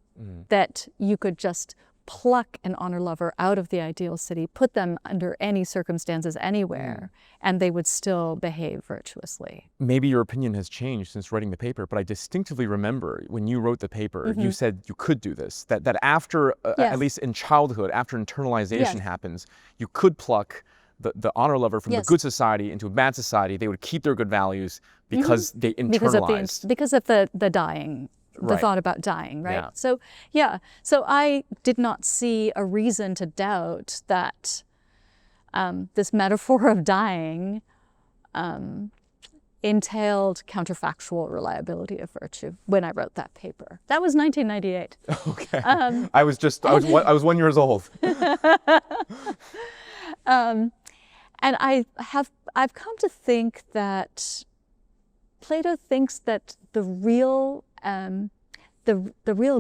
that you could just pluck an honor lover out of the ideal city, put them under any circumstances anywhere, and they would still behave virtuously. Maybe your opinion has changed since writing the paper, but I distinctly remember when you wrote the paper, you said you could do this, that after, Yes. at least in childhood, after internalization Yes. happens, you could pluck the honor lover from the Yes. good society into a bad society. They would keep their good values because they internalized. Because of the dying, the Right. thought about dying, right? Yeah. So I did not see a reason to doubt that this metaphor of dying entailed counterfactual reliability of virtue when I wrote that paper. That was 1998. Okay. I was 1 year old. And I've come to think that Plato thinks that the real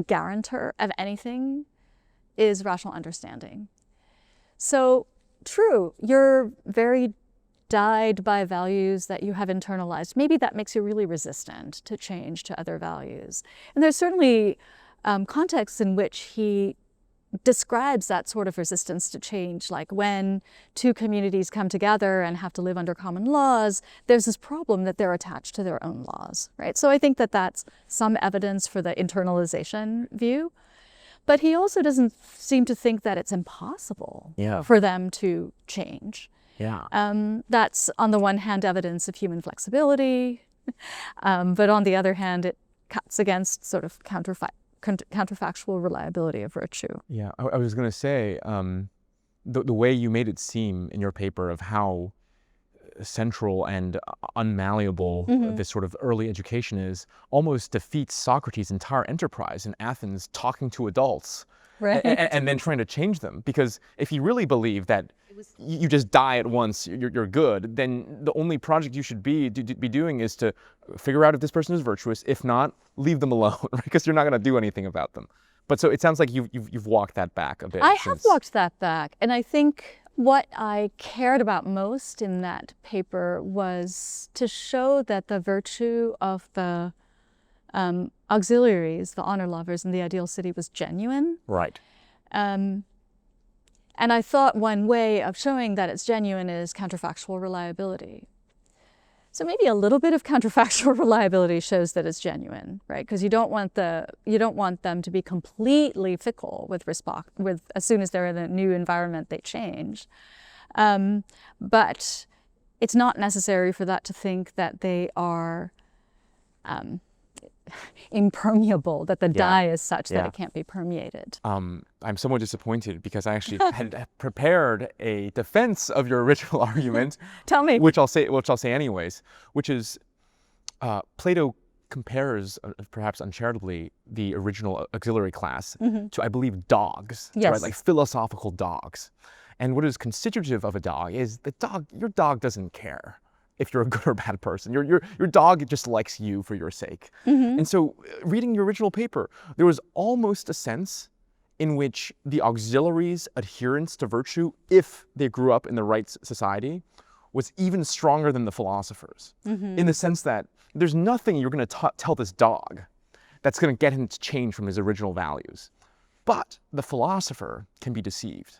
guarantor of anything is rational understanding. So true, you're very dyed by values that you have internalized. Maybe that makes you really resistant to change to other values. And there's certainly contexts in which he describes that sort of resistance to change, like when two communities come together and have to live under common laws, there's this problem that they're attached to their own laws, right? So I think that that's some evidence for the internalization view. But he also doesn't seem to think that it's impossible for them to change. That's, on the one hand, evidence of human flexibility, but on the other hand, it cuts against sort of counterfactual reliability of virtue. Yeah, I was going to say, the way you made it seem in your paper of how central and unmalleable this sort of early education is almost defeats Socrates' entire enterprise in Athens, talking to adults and then trying to change them. Because if he really believed that you just die at once, you're good, then the only project you should be doing is to figure out if this person is virtuous. If not, leave them alone, right? Because you're not going to do anything about them. But so it sounds like you've walked that back a bit. I have walked that back, and I think what I cared about most in that paper was to show that the virtue of the auxiliaries, the honor lovers in the ideal city, was genuine. Right. And I thought one way of showing that it's genuine is counterfactual reliability. So maybe a little bit of counterfactual reliability shows that it's genuine, right? Because you don't want them to be completely fickle with as soon as they're in a new environment, they change. But it's not necessary for that to think that they are impermeable, that the die is such that it can't be permeated. I'm somewhat disappointed because I actually had prepared a defense of your original argument. Tell me. Which I'll say anyways, which is Plato compares, perhaps uncharitably, the original auxiliary class to, I believe, dogs, right? Like philosophical dogs. And what is constitutive of a dog is your dog doesn't care if you're a good or bad person. Your dog just likes you for your sake. And so reading your original paper, there was almost a sense in which the auxiliaries' adherence to virtue, if they grew up in the right society, was even stronger than the philosophers. In the sense that there's nothing you're going to tell this dog that's going to get him to change from his original values. But the philosopher can be deceived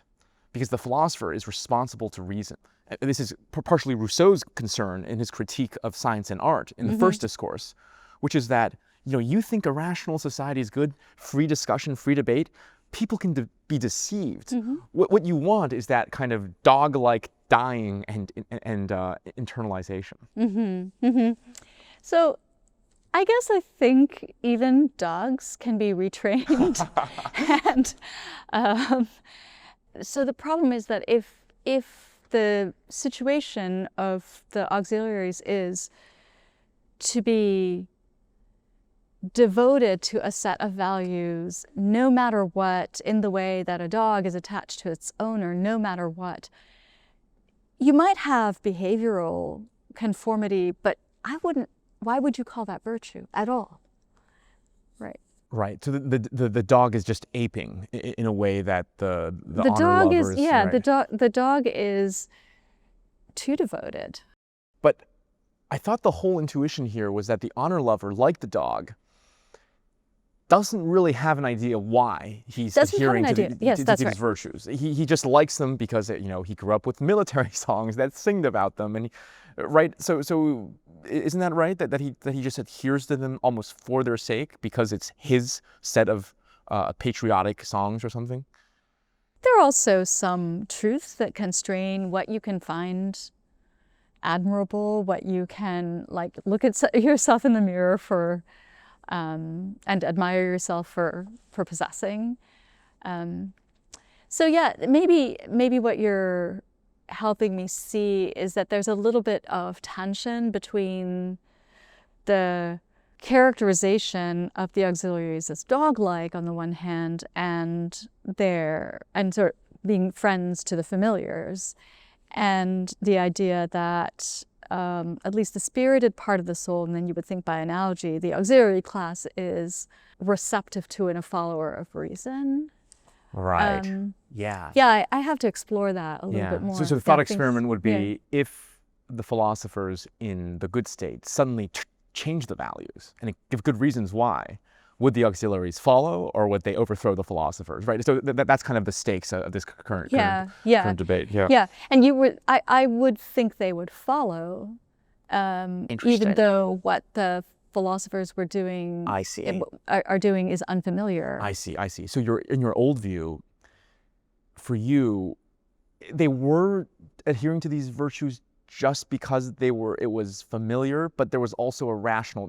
because the philosopher is responsible to reason. This is partially Rousseau's concern in his critique of science and art in the first discourse, which is that, you think a rational society is good, free discussion, free debate, people can be deceived. What you want is that kind of dog-like dying and internalization. So I guess I think even dogs can be retrained. And so the problem is that if the situation of the auxiliaries is to be devoted to a set of values, no matter what, in the way that a dog is attached to its owner, no matter what, you might have behavioral conformity, but why would you call that virtue at all? Right. Right. So the dog is just aping in a way that the honor dog lovers, is the dog is too devoted. But I thought the whole intuition here was that the honor lover, like the dog, doesn't really have an idea why he's Doesn't have adhering an to, idea. Yes, to that's these right. virtues. He just likes them because, he grew up with military songs that sing about them, and right. So isn't that right? That he just adheres to them almost for their sake because it's his set of patriotic songs or something. There are also some truths that constrain what you can find admirable, what you can look at yourself in the mirror for, and admire yourself for possessing. So yeah, maybe what you're helping me see is that there's a little bit of tension between the characterization of the auxiliaries as dog-like on the one hand, and sort of being friends to the familiars, and the idea that at least the spirited part of the soul, and then you would think by analogy, the auxiliary class is receptive to and a follower of reason. Right. Yeah. Yeah, I have to explore that a little bit more. So the thought experiment would be if the philosophers in the good state suddenly change the values and give good reasons why, would the auxiliaries follow or would they overthrow the philosophers? Right. So that's kind of the stakes of this current debate. Yeah. And I would think they would follow, even though what the philosophers were doing, are doing is unfamiliar. I see. So in your old view, for you, they were adhering to these virtues just because it was familiar, but there was also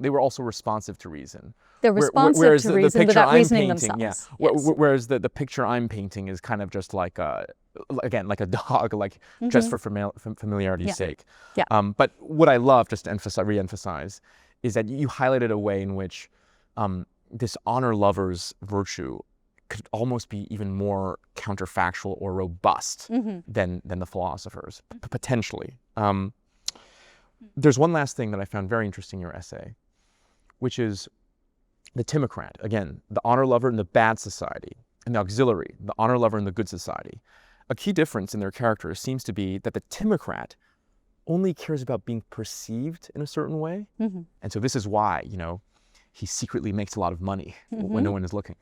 they were also responsive to reason. They're responsive to reason without reasoning themselves. Yes. Whereas the picture I'm painting is kind of just like a dog, just for familiarity's sake. Yeah. But what I love, just to re-emphasize, is that you highlighted a way in which this honor lover's virtue could almost be even more counterfactual or robust than the philosophers, potentially. There's one last thing that I found very interesting in your essay, which is the Timocrat, again, the honor lover in the bad society, and the auxiliary, the honor lover in the good society. A key difference in their characters seems to be that the Timocrat only cares about being perceived in a certain way. And so this is why, he secretly makes a lot of money when no one is looking.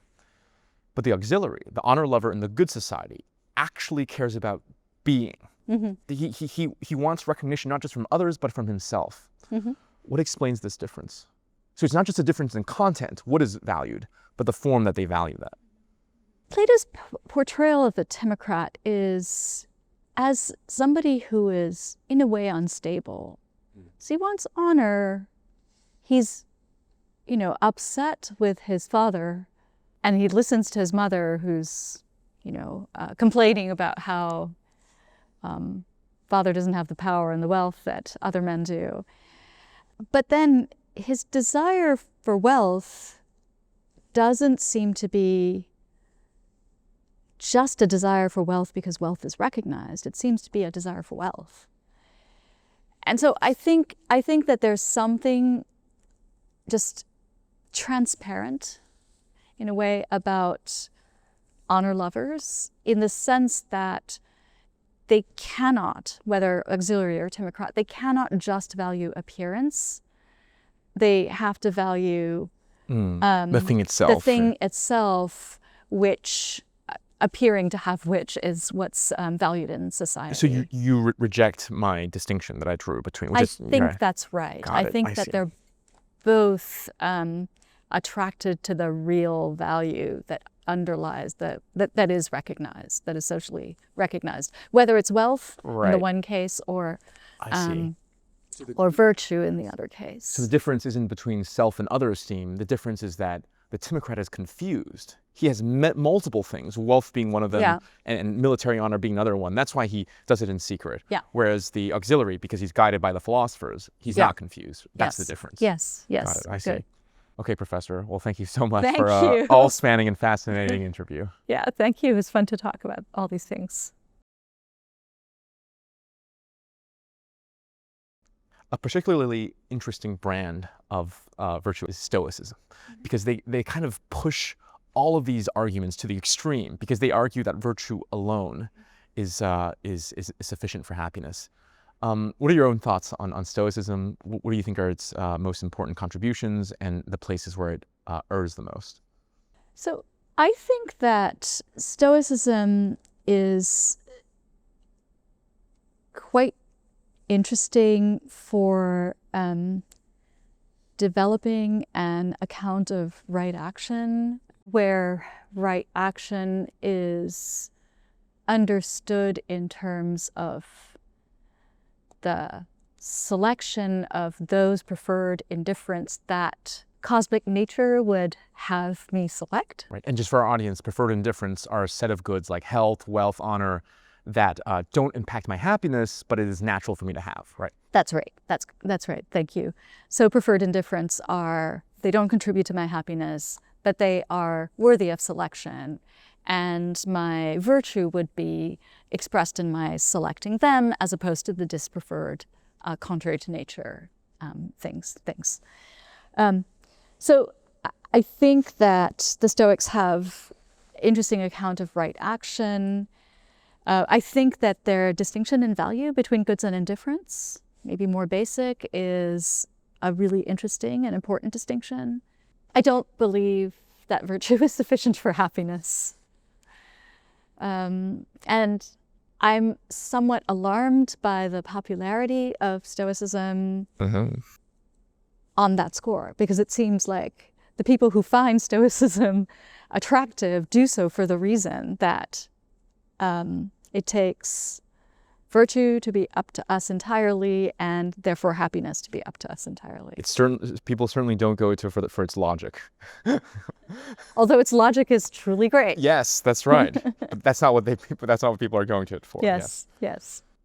But the auxiliary, the honor lover in the good society, actually cares about being. He wants recognition not just from others, but from himself. What explains this difference? So it's not just a difference in content, what is valued, but the form that they value that. Plato's portrayal of the Timocrat is as somebody who is, in a way, unstable. So he wants honor. He's, upset with his father, and he listens to his mother, who's, complaining about how father doesn't have the power and the wealth that other men do. But then his desire for wealth doesn't seem to be just a desire for wealth because wealth is recognized. It seems to be a desire for wealth. And so I think that there's something just transparent in a way about honor lovers, in the sense that they cannot, whether auxiliary or Timocrat, they cannot just value appearance. They have to value the thing itself. The thing itself, which appearing to have which is what's valued in society. So you reject my distinction that I drew between. I think that's right. I think that they're both attracted to the real value that underlies that is recognized, that is socially recognized, whether it's wealth in the one case or virtue in the other case. So the difference isn't between self and other esteem. The difference is that the Timocrat is confused. He has multiple things, wealth being one of them, and military honor being another one. That's why he does it in secret. Whereas the auxiliary, because he's guided by the philosophers, he's not confused. That's the difference. Yes. Got it. I see. Good. Okay, Professor. Well, thank you so much Thank for you. all-spanning and fascinating interview. Yeah, thank you. It was fun to talk about all these things. A particularly interesting brand of virtue is Stoicism, because they kind of push all of these arguments to the extreme, because they argue that virtue alone is sufficient for happiness. What are your own thoughts on Stoicism? What do you think are its most important contributions and the places where it errs the most? So I think that Stoicism is quite interesting for developing an account of right action, where right action is understood in terms of the selection of those preferred indifferents that cosmic nature would have me select. Right. And just for our audience, preferred indifferents are a set of goods like health, wealth, honor that don't impact my happiness, but it is natural for me to have, right? That's right. That's right. Thank you. So preferred indifferents are, they don't contribute to my happiness, but they are worthy of selection. And my virtue would be expressed in my selecting them as opposed to the dispreferred, contrary to nature things. So I think that the Stoics have interesting account of right action. I think that their distinction in value between goods and indifference, maybe more basic, is a really interesting and important distinction. I don't believe that virtue is sufficient for happiness. And I'm somewhat alarmed by the popularity of Stoicism on that score, because it seems like the people who find Stoicism attractive do so for the reason that it takes virtue to be up to us entirely, and therefore happiness to be up to us entirely. People certainly don't go to for its logic. Although its logic is truly great. Yes, that's right. But that's not what people are going to it for. Yes.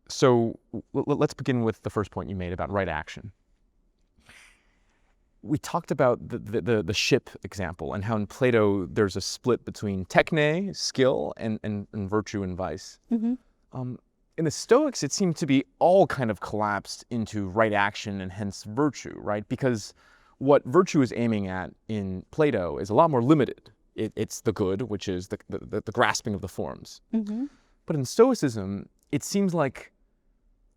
So let's begin with the first point you made about right action. We talked about the ship example and how in Plato there's a split between techne, skill, and virtue and vice. In the Stoics, it seemed to be all kind of collapsed into right action and hence virtue, right? Because what virtue is aiming at in Plato is a lot more limited. It's the good, which is the grasping of the forms. But in Stoicism, it seems like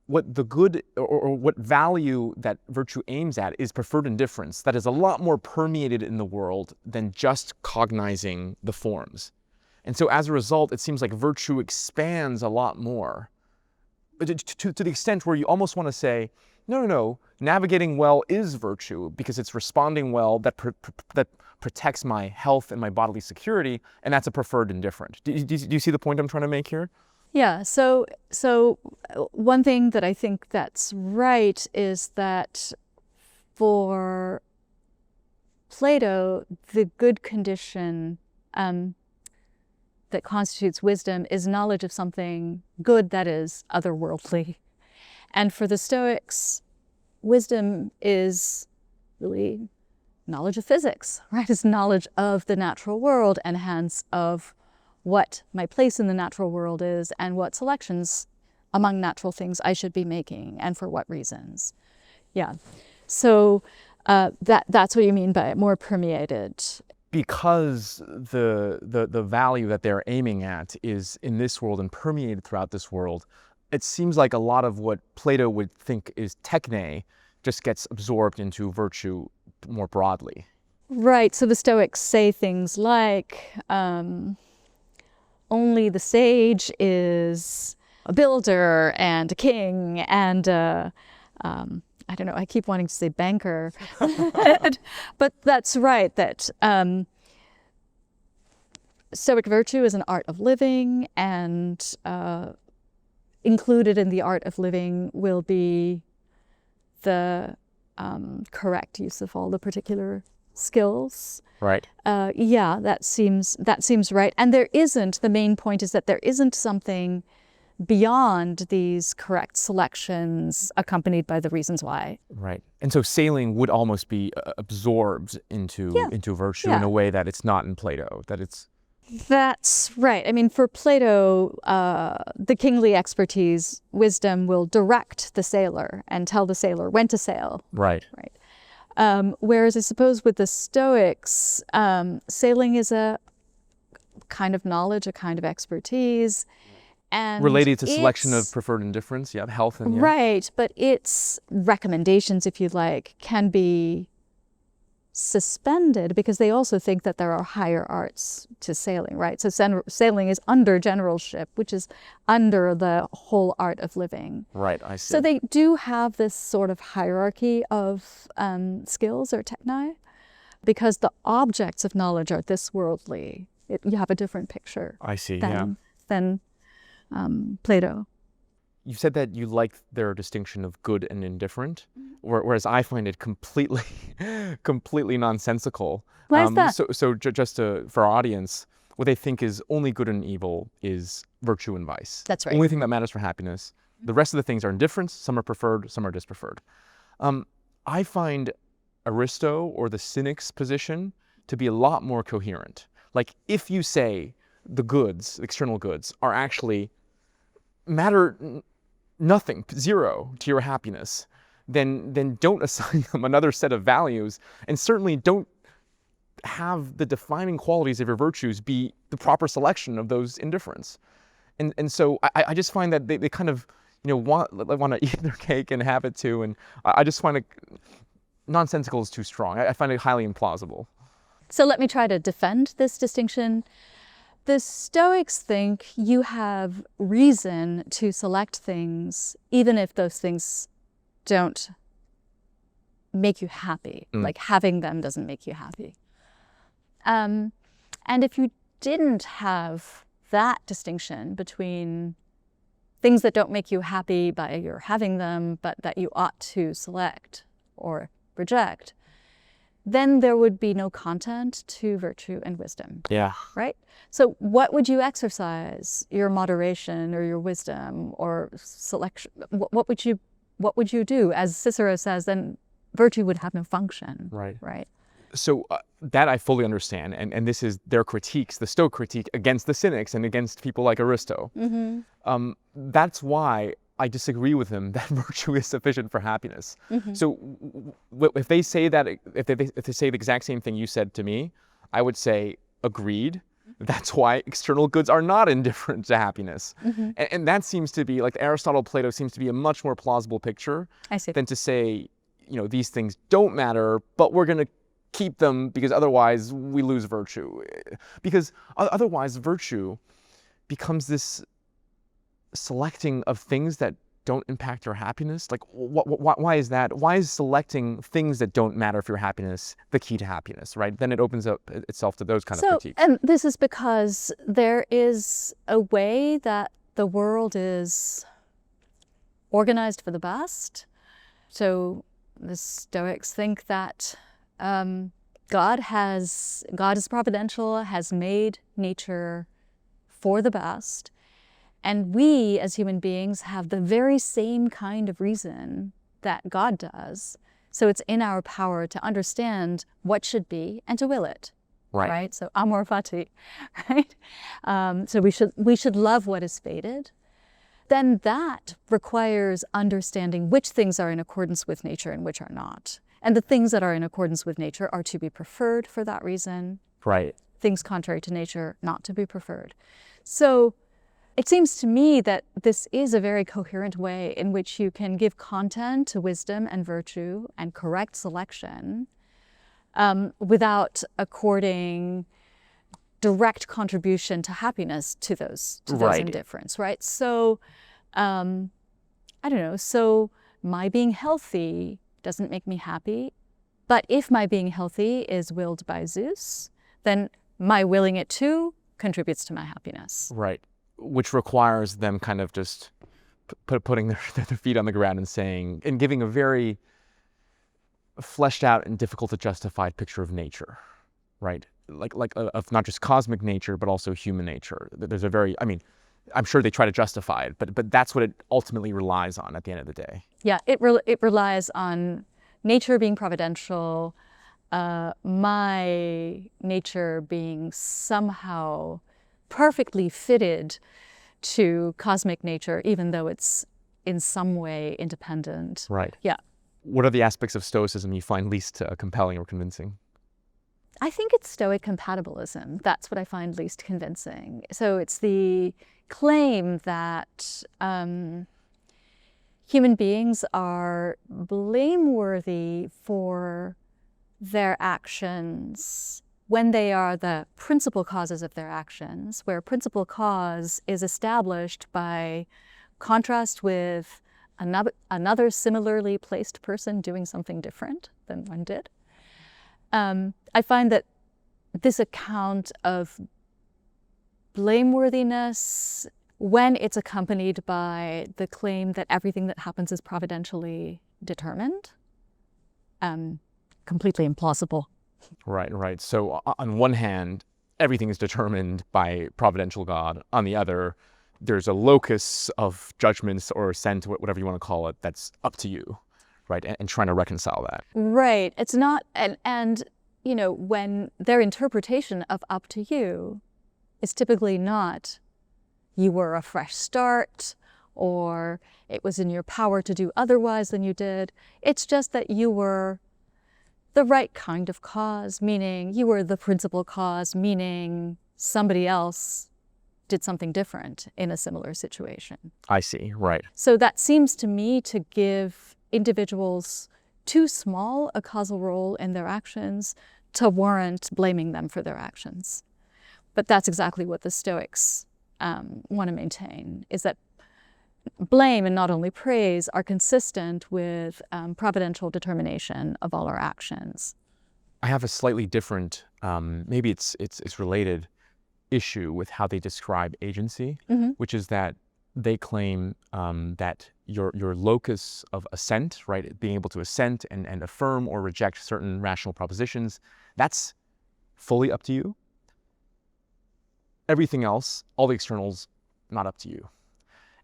what the good or what value that virtue aims at is preferred indifference that is a lot more permeated in the world than just cognizing the forms. And so as a result, it seems like virtue expands a lot more to the extent where you almost want to say, no, navigating well is virtue because it's responding well that protects my health and my bodily security, and that's a preferred indifferent. Do you see the point I'm trying to make here? Yeah, so one thing that I think that's right is that for Plato, the good condition that constitutes wisdom is knowledge of something good that is otherworldly. And for the Stoics, wisdom is really knowledge of physics, right? It's knowledge of the natural world and hence of what my place in the natural world is and what selections among natural things I should be making and for what reasons. Yeah, so that's what you mean by more permeated. Because the value that they're aiming at is in this world and permeated throughout this world, it seems like a lot of what Plato would think is techne just gets absorbed into virtue more broadly. Right, so the Stoics say things like, only the sage is a builder and a king and I don't know, I keep wanting to say banker, but that's right, that Stoic virtue is an art of living, and included in the art of living will be the correct use of all the particular skills. Right. Yeah, that seems right. And the main point is that there isn't something beyond these correct selections accompanied by the reasons why. Right. And so sailing would almost be absorbed into virtue in a way that it's not in Plato, That's right. I mean, for Plato, the kingly expertise, wisdom, will direct the sailor and tell the sailor when to sail. Right. Whereas I suppose with the Stoics, sailing is a kind of knowledge, a kind of expertise. And related to selection of preferred indifference, health and Right, but its recommendations, if you like, can be suspended because they also think that there are higher arts to sailing, right? So sailing is under generalship, which is under the whole art of living. Right, I see. So they do have this sort of hierarchy of skills or techni, because the objects of knowledge are this worldly. You have a different picture. I see, than Plato. You said that you like their distinction of good and indifferent, whereas I find it completely, completely nonsensical. Why is that? For our audience, what they think is only good and evil is virtue and vice. That's right. Only thing that matters for happiness. The rest of the things are indifference. Some are preferred, some are dispreferred. I find Aristo or the Cynic's position to be a lot more coherent. Like, if you say the goods, external goods, are actually matter nothing, zero to your happiness, then don't assign them another set of values, and certainly don't have the defining qualities of your virtues be the proper selection of those indifference. And so I just find that they kind of, want to eat their cake and have it too, and I just find it nonsensical is too strong. I find it highly implausible. So let me try to defend this distinction. The Stoics think you have reason to select things, even if those things don't make you happy. Like, having them doesn't make you happy. And if you didn't have that distinction between things that don't make you happy by your having them, but that you ought to select or reject, then there would be no content to virtue and wisdom. Yeah. Right? So what would you exercise? Your moderation or your wisdom or selection? What would you do? As Cicero says, then virtue would have no function. Right. Right. So that I fully understand, and this is their critiques, the Stoic critique against the Cynics and against people like Aristo. That's why I disagree with him that virtue is sufficient for happiness. So if they say that, if they say the exact same thing you said to me, I would say agreed. That's why external goods are not indifferent to happiness. And that seems to be, like Aristotle, Plato seems to be a much more plausible picture than to say, these things don't matter, but we're going to keep them because otherwise we lose virtue. Because otherwise virtue becomes this selecting of things that don't impact your happiness. Like, why is that? Why is selecting things that don't matter for your happiness the key to happiness, right? Then it opens up itself to those kind of critiques. And this is because there is a way that the world is organized for the best. So the Stoics think that God is providential, has made nature for the best. And we, as human beings, have the very same kind of reason that God does. So it's in our power to understand what should be and to will it. Right? So amor fati, right? So we should love what is fated. Then that requires understanding which things are in accordance with nature and which are not. And the things that are in accordance with nature are to be preferred for that reason. Right. Things contrary to nature, not to be preferred. So it seems to me that this is a very coherent way in which you can give content to wisdom and virtue and correct selection without according direct contribution to happiness to those indifference, right? So, I don't know, so my being healthy doesn't make me happy, but if my being healthy is willed by Zeus, then my willing it too contributes to my happiness. Right. Which requires them kind of just putting their feet on the ground and saying, and giving a very fleshed out and difficult to justify picture of nature, right? Like of not just cosmic nature, but also human nature. There's a very, I'm sure they try to justify it, but that's what it ultimately relies on at the end of the day. Yeah, it relies on nature being providential, my nature being somehow perfectly fitted to cosmic nature, even though it's in some way independent. Right. Yeah. What are the aspects of Stoicism you find least compelling or convincing? I think it's Stoic compatibilism. That's what I find least convincing. So it's the claim that human beings are blameworthy for their actions when they are the principal causes of their actions, where principal cause is established by contrast with another similarly placed person doing something different than one did. I find that this account of blameworthiness, when it's accompanied by the claim that everything that happens is providentially determined, completely implausible. Right. So on one hand, everything is determined by providential God. On the other, there's a locus of judgments or assent, whatever you want to call it, that's up to you, right? And trying to reconcile that. Right. It's not, and you know, when their interpretation of up to you is typically not you were a fresh start or it was in your power to do otherwise than you did. It's just that you were the right kind of cause, meaning you were the principal cause, meaning somebody else did something different in a similar situation. I see, right. So that seems to me to give individuals too small a causal role in their actions to warrant blaming them for their actions. But that's exactly what the Stoics want to maintain, is that blame and not only praise are consistent with providential determination of all our actions. I have a slightly different, maybe it's related issue with how they describe agency, which is that they claim that your locus of assent, right, being able to assent and affirm or reject certain rational propositions, that's fully up to you. Everything else, all the externals, not up to you.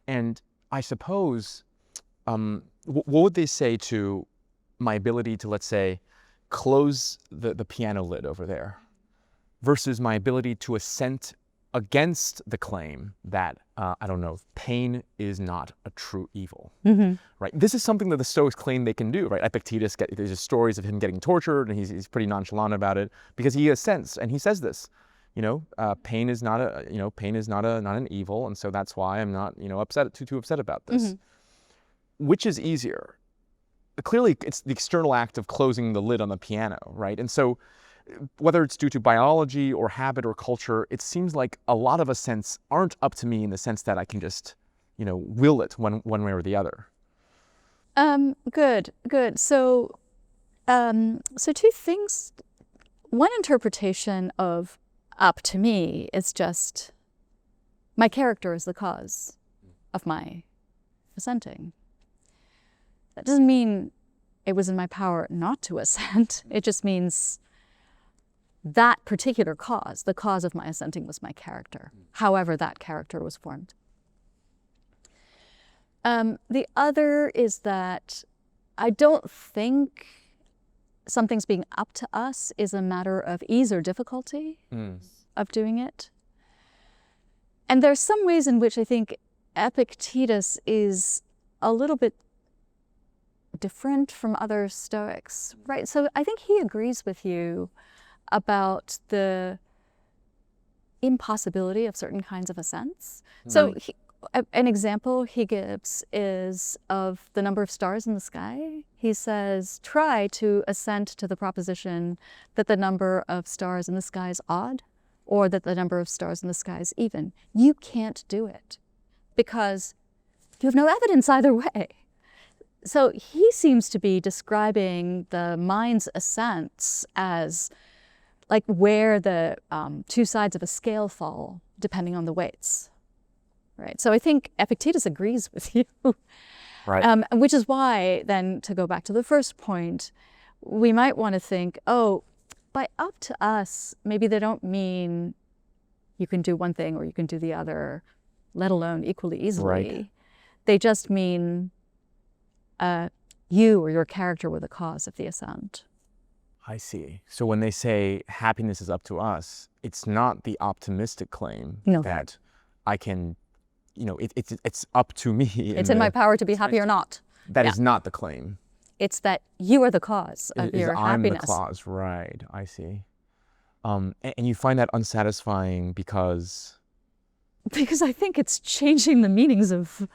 And I suppose, what would they say to my ability to, let's say, close the piano lid over there versus my ability to assent against the claim that, I don't know, pain is not a true evil, right? This is something that the Stoics claim they can do, right? Epictetus, there's just stories of him getting tortured, and he's pretty nonchalant about it because he assents, and he says this, pain is not an evil, and so that's why I'm not, too upset about this. Which is easier? Clearly, it's the external act of closing the lid on the piano, right? And so, whether it's due to biology or habit or culture, it seems like a lot of assents aren't up to me in the sense that I can just, will it one way or the other. Good. So two things. One interpretation of up to me is just my character is the cause of my assenting. That doesn't mean it was in my power not to assent. It just means that particular cause, the cause of my assenting, was my character, however that character was formed. The other is that I don't think something's being up to us is a matter of ease or difficulty of doing it. And there's some ways in which I think Epictetus is a little bit different from other Stoics, right? So I think he agrees with you about the impossibility of certain kinds of assents. So an example he gives is of the number of stars in the sky. He says, try to assent to the proposition that the number of stars in the sky is odd, or that the number of stars in the sky is even. You can't do it because you have no evidence either way. So he seems to be describing the mind's assents as like where the two sides of a scale fall depending on the weights, right? So I think Epictetus agrees with you, right? Which is why then, to go back to the first point, we might want to think, oh, by up to us, maybe they don't mean you can do one thing or you can do the other, let alone equally easily. Right. They just mean you or your character were the cause of the assent. I see. So when they say happiness is up to us, it's not the optimistic claim that I can, it's up to me. It's in my power to be happy or not. That is not the claim. It's that you are the cause of your happiness. I'm the cause, right? I see. And you find that unsatisfying because? Because I think it's changing the meanings of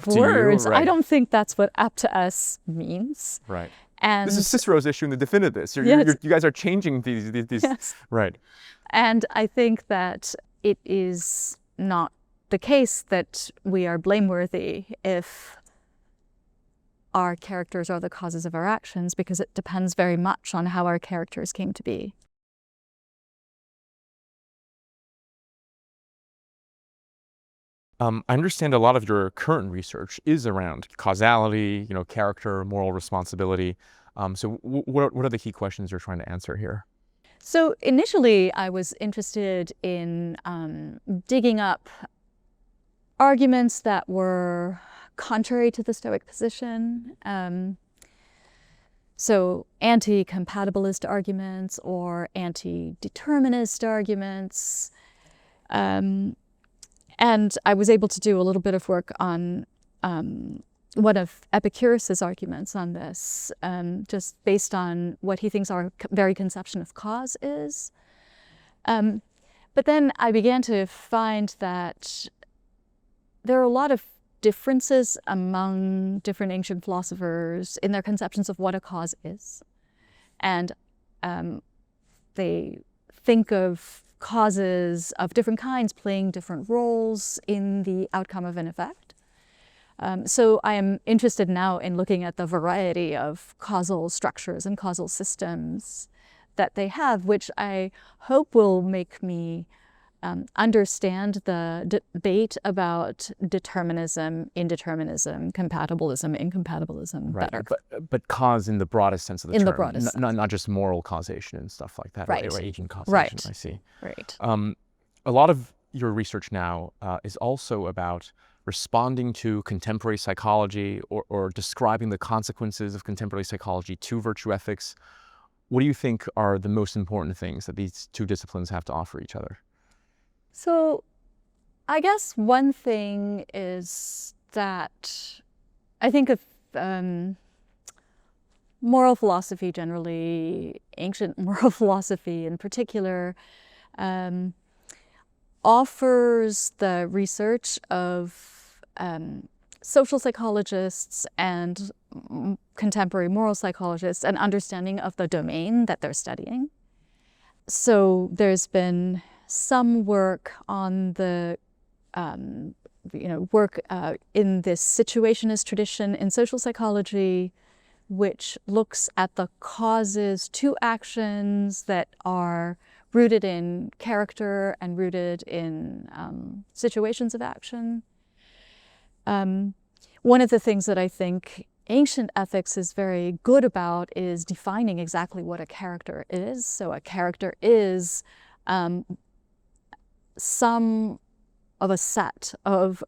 words. You, right. I don't think that's what up to us means. Right. And this is Cicero's issue in the Definitus. You guys are changing these. Yes. Right. And I think that it is not the case that we are blameworthy if our characters are the causes of our actions, because it depends very much on how our characters came to be. I understand a lot of your current research is around causality, character, moral responsibility. So what are the key questions you're trying to answer here? So initially, I was interested in digging up arguments that were contrary to the Stoic position. So anti-compatibilist arguments or anti-determinist arguments. And I was able to do a little bit of work on one of Epicurus's arguments on this, just based on what he thinks our very conception of cause is. But then I began to find that there are a lot of differences among different ancient philosophers in their conceptions of what a cause is. And they think of causes of different kinds playing different roles in the outcome of an effect. So I am interested now in looking at the variety of causal structures and causal systems that they have, which I hope will make me understand the debate about determinism, indeterminism, compatibilism, incompatibilism better. But cause in the broadest sense of the term. In the broadest sense. Not just moral causation and stuff like that, Right. or agent causation, Right. I see. Right. A lot of your research now is also about responding to contemporary psychology or describing the consequences of contemporary psychology to virtue ethics. What do you think are the most important things that these two disciplines have to offer each other? So I guess one thing is that I think of moral philosophy generally, ancient moral philosophy in particular, offers the research of social psychologists and contemporary moral psychologists an understanding of the domain that they're studying. So there's been some work on the work in this situationist tradition in social psychology, which looks at the causes to actions that are rooted in character and rooted in situations of action. One of the things that I think ancient ethics is very good about is defining exactly what a character is. So a character is some of a set of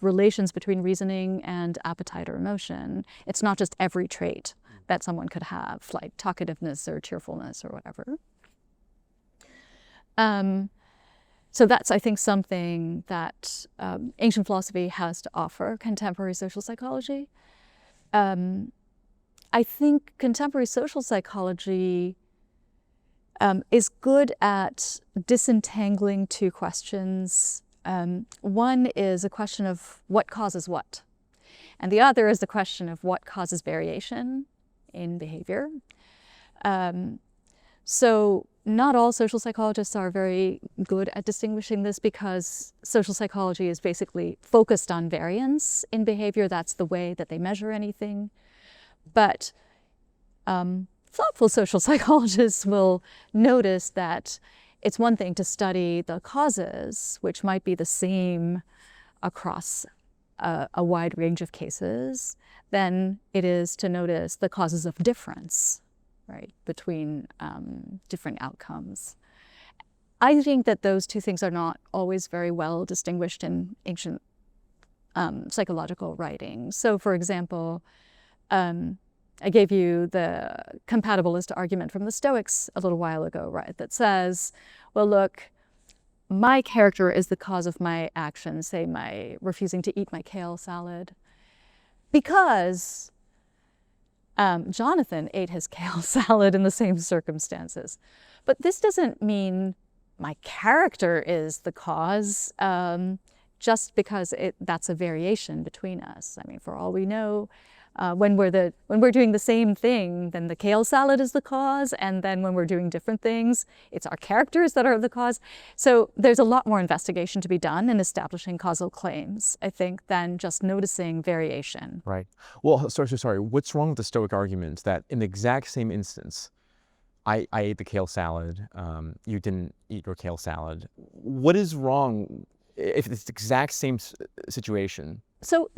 relations between reasoning and appetite or emotion. It's not just every trait that someone could have, like talkativeness or cheerfulness or whatever. So that's, I think, something that ancient philosophy has to offer contemporary social psychology. I think contemporary social psychology is good at disentangling two questions. One is a question of what causes what, and the other is the question of what causes variation in behavior. So not all social psychologists are very good at distinguishing this, because social psychology is basically focused on variance in behavior. That's the way that they measure anything. But thoughtful social psychologists will notice that it's one thing to study the causes, which might be the same across a wide range of cases, than it is to notice the causes of difference, right, between different outcomes. I think that those two things are not always very well distinguished in ancient psychological writing. So, for example, I gave you the compatibilist argument from the Stoics a little while ago, right, that says, well, look, my character is the cause of my actions, say my refusing to eat my kale salad, because Jonathan ate his kale salad in the same circumstances. But this doesn't mean my character is the cause, just because that's a variation between us. I mean, for all we know, When we're doing the same thing, then the kale salad is the cause, and then when we're doing different things, it's our characters that are the cause. So there's a lot more investigation to be done in establishing causal claims, I think, than just noticing variation. Right. Well, sorry. What's wrong with the Stoic argument that in the exact same instance, I ate the kale salad, you didn't eat your kale salad. What is wrong if it's the exact same situation? So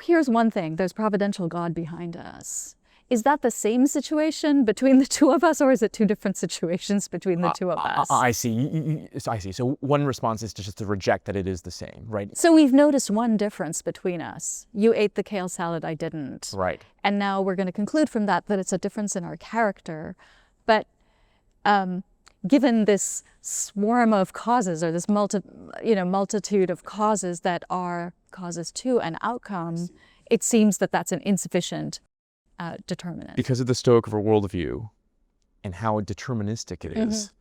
here's one thing. There's providential God behind us. Is that the same situation between the two of us, or is it two different situations between the two of us? I see. I see. So one response is just to reject that it is the same, right? So we've noticed one difference between us. You ate the kale salad, I didn't. Right. And now we're going to conclude from that it's a difference in our character. But given this swarm of causes, or this multitude of causes that are causes to an outcome, it seems that that's an insufficient determinant. Because of the Stoic worldview and how deterministic it is,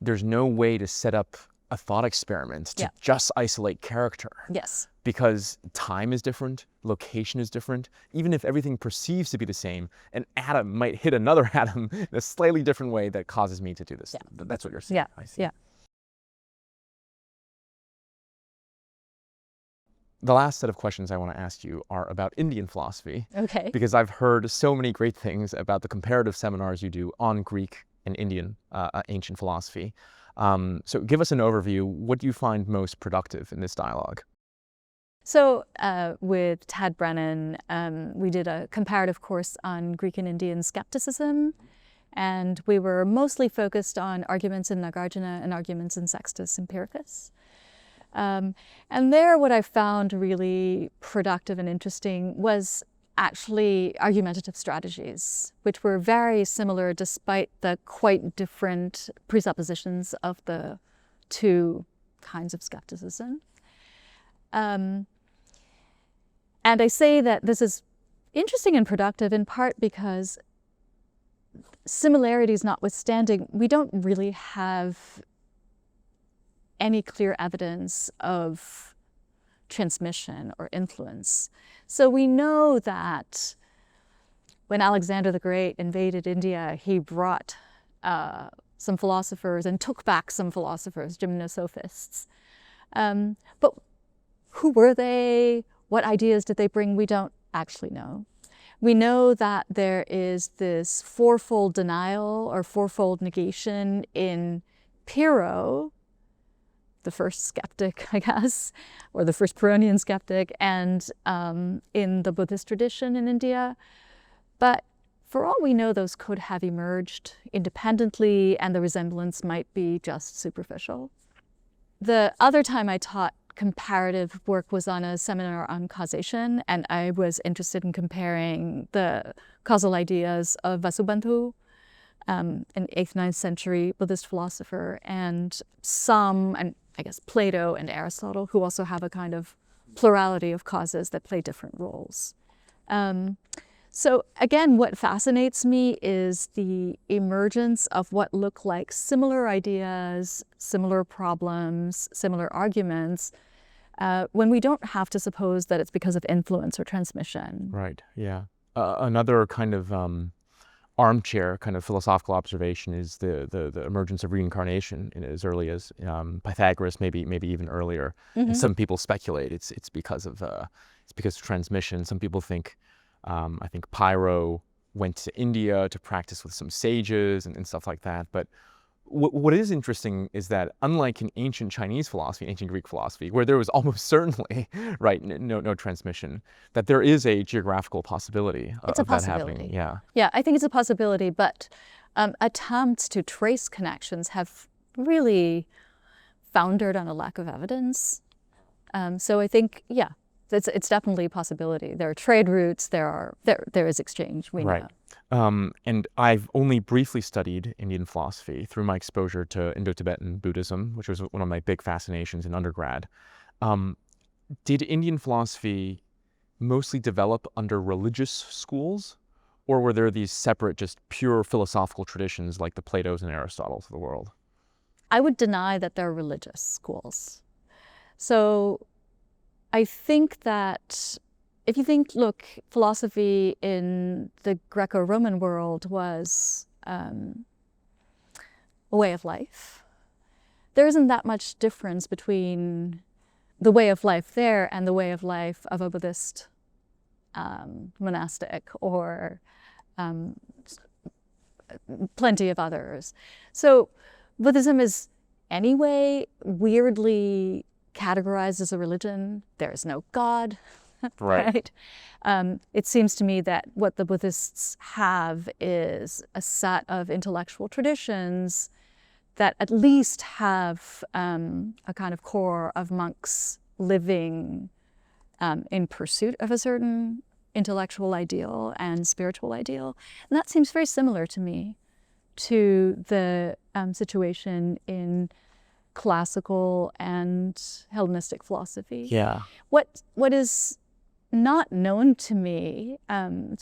there's no way to set up a thought experiment to just isolate character. Yes. Because time is different, location is different. Even if everything perceives to be the same, an atom might hit another atom in a slightly different way that causes me to do this. Yeah. That's what you're saying. Yeah. I see. Yeah. The last set of questions I want to ask you are about Indian philosophy. Okay. Because I've heard so many great things about the comparative seminars you do on Greek and Indian ancient philosophy. So give us an overview. What do you find most productive in this dialogue? So with Tad Brennan, we did a comparative course on Greek and Indian skepticism, and we were mostly focused on arguments in Nagarjuna and arguments in Sextus Empiricus. And there, what I found really productive and interesting was actually argumentative strategies, which were very similar despite the quite different presuppositions of the two kinds of skepticism. And I say that this is interesting and productive in part because, similarities notwithstanding, we don't really have any clear evidence of transmission or influence. So we know that when Alexander the Great invaded India, he brought some philosophers and took back some philosophers, gymnosophists. But who were they? What ideas did they bring? We don't actually know. We know that there is this fourfold denial or fourfold negation in Pyrrho, the first skeptic, I guess, or the first Pyrrhonian skeptic, and in the Buddhist tradition in India. But for all we know, those could have emerged independently, and the resemblance might be just superficial. The other time I taught comparative work was on a seminar on causation, and I was interested in comparing the causal ideas of Vasubandhu, an 8th, 9th century Buddhist philosopher, and I guess Plato and Aristotle, who also have a kind of plurality of causes that play different roles. So again, what fascinates me is the emergence of what look like similar ideas, similar problems, similar arguments, when we don't have to suppose that it's because of influence or transmission. Right, yeah. Another kind of armchair kind of philosophical observation is the emergence of reincarnation in as early as Pythagoras, maybe even earlier. And some people speculate it's because of transmission. Some people think I think Pyrrho went to India to practice with some sages and stuff like that. But what is interesting is that unlike in ancient Chinese philosophy, ancient Greek philosophy, where there was almost certainly no transmission, that there is a geographical possibility of that happening. Yeah, I think it's a possibility, but attempts to trace connections have really foundered on a lack of evidence. So I think, yeah, it's definitely a possibility. There are trade routes. There is exchange. We know. And I've only briefly studied Indian philosophy through my exposure to Indo-Tibetan Buddhism, which was one of my big fascinations in undergrad. Did Indian philosophy mostly develop under religious schools, or were there these separate, just pure philosophical traditions like the Platos and Aristotles of the world? I would deny that there are religious schools. So I think that if you think, look, philosophy in the Greco-Roman world was a way of life. There isn't that much difference between the way of life there and the way of life of a Buddhist monastic or plenty of others. So Buddhism is anyway weirdly categorized as a religion. There is no God, right? It seems to me that what the Buddhists have is a set of intellectual traditions that at least have a kind of core of monks living in pursuit of a certain intellectual ideal and spiritual ideal. And that seems very similar to me to the situation in classical and Hellenistic philosophy. Yeah. What is not known to me, and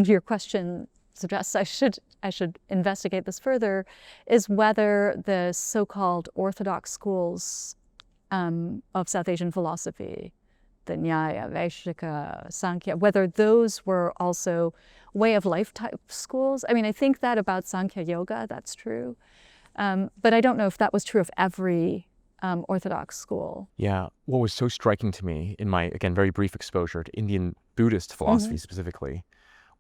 your question suggests I should investigate this further, is whether the so-called orthodox schools of South Asian philosophy, the Nyaya, Vaishika, Sankhya, whether those were also way of life type schools. I mean, I think that about Sankhya Yoga, that's true. But I don't know if that was true of every orthodox school. Yeah. What was so striking to me in my, again, very brief exposure to Indian Buddhist philosophy specifically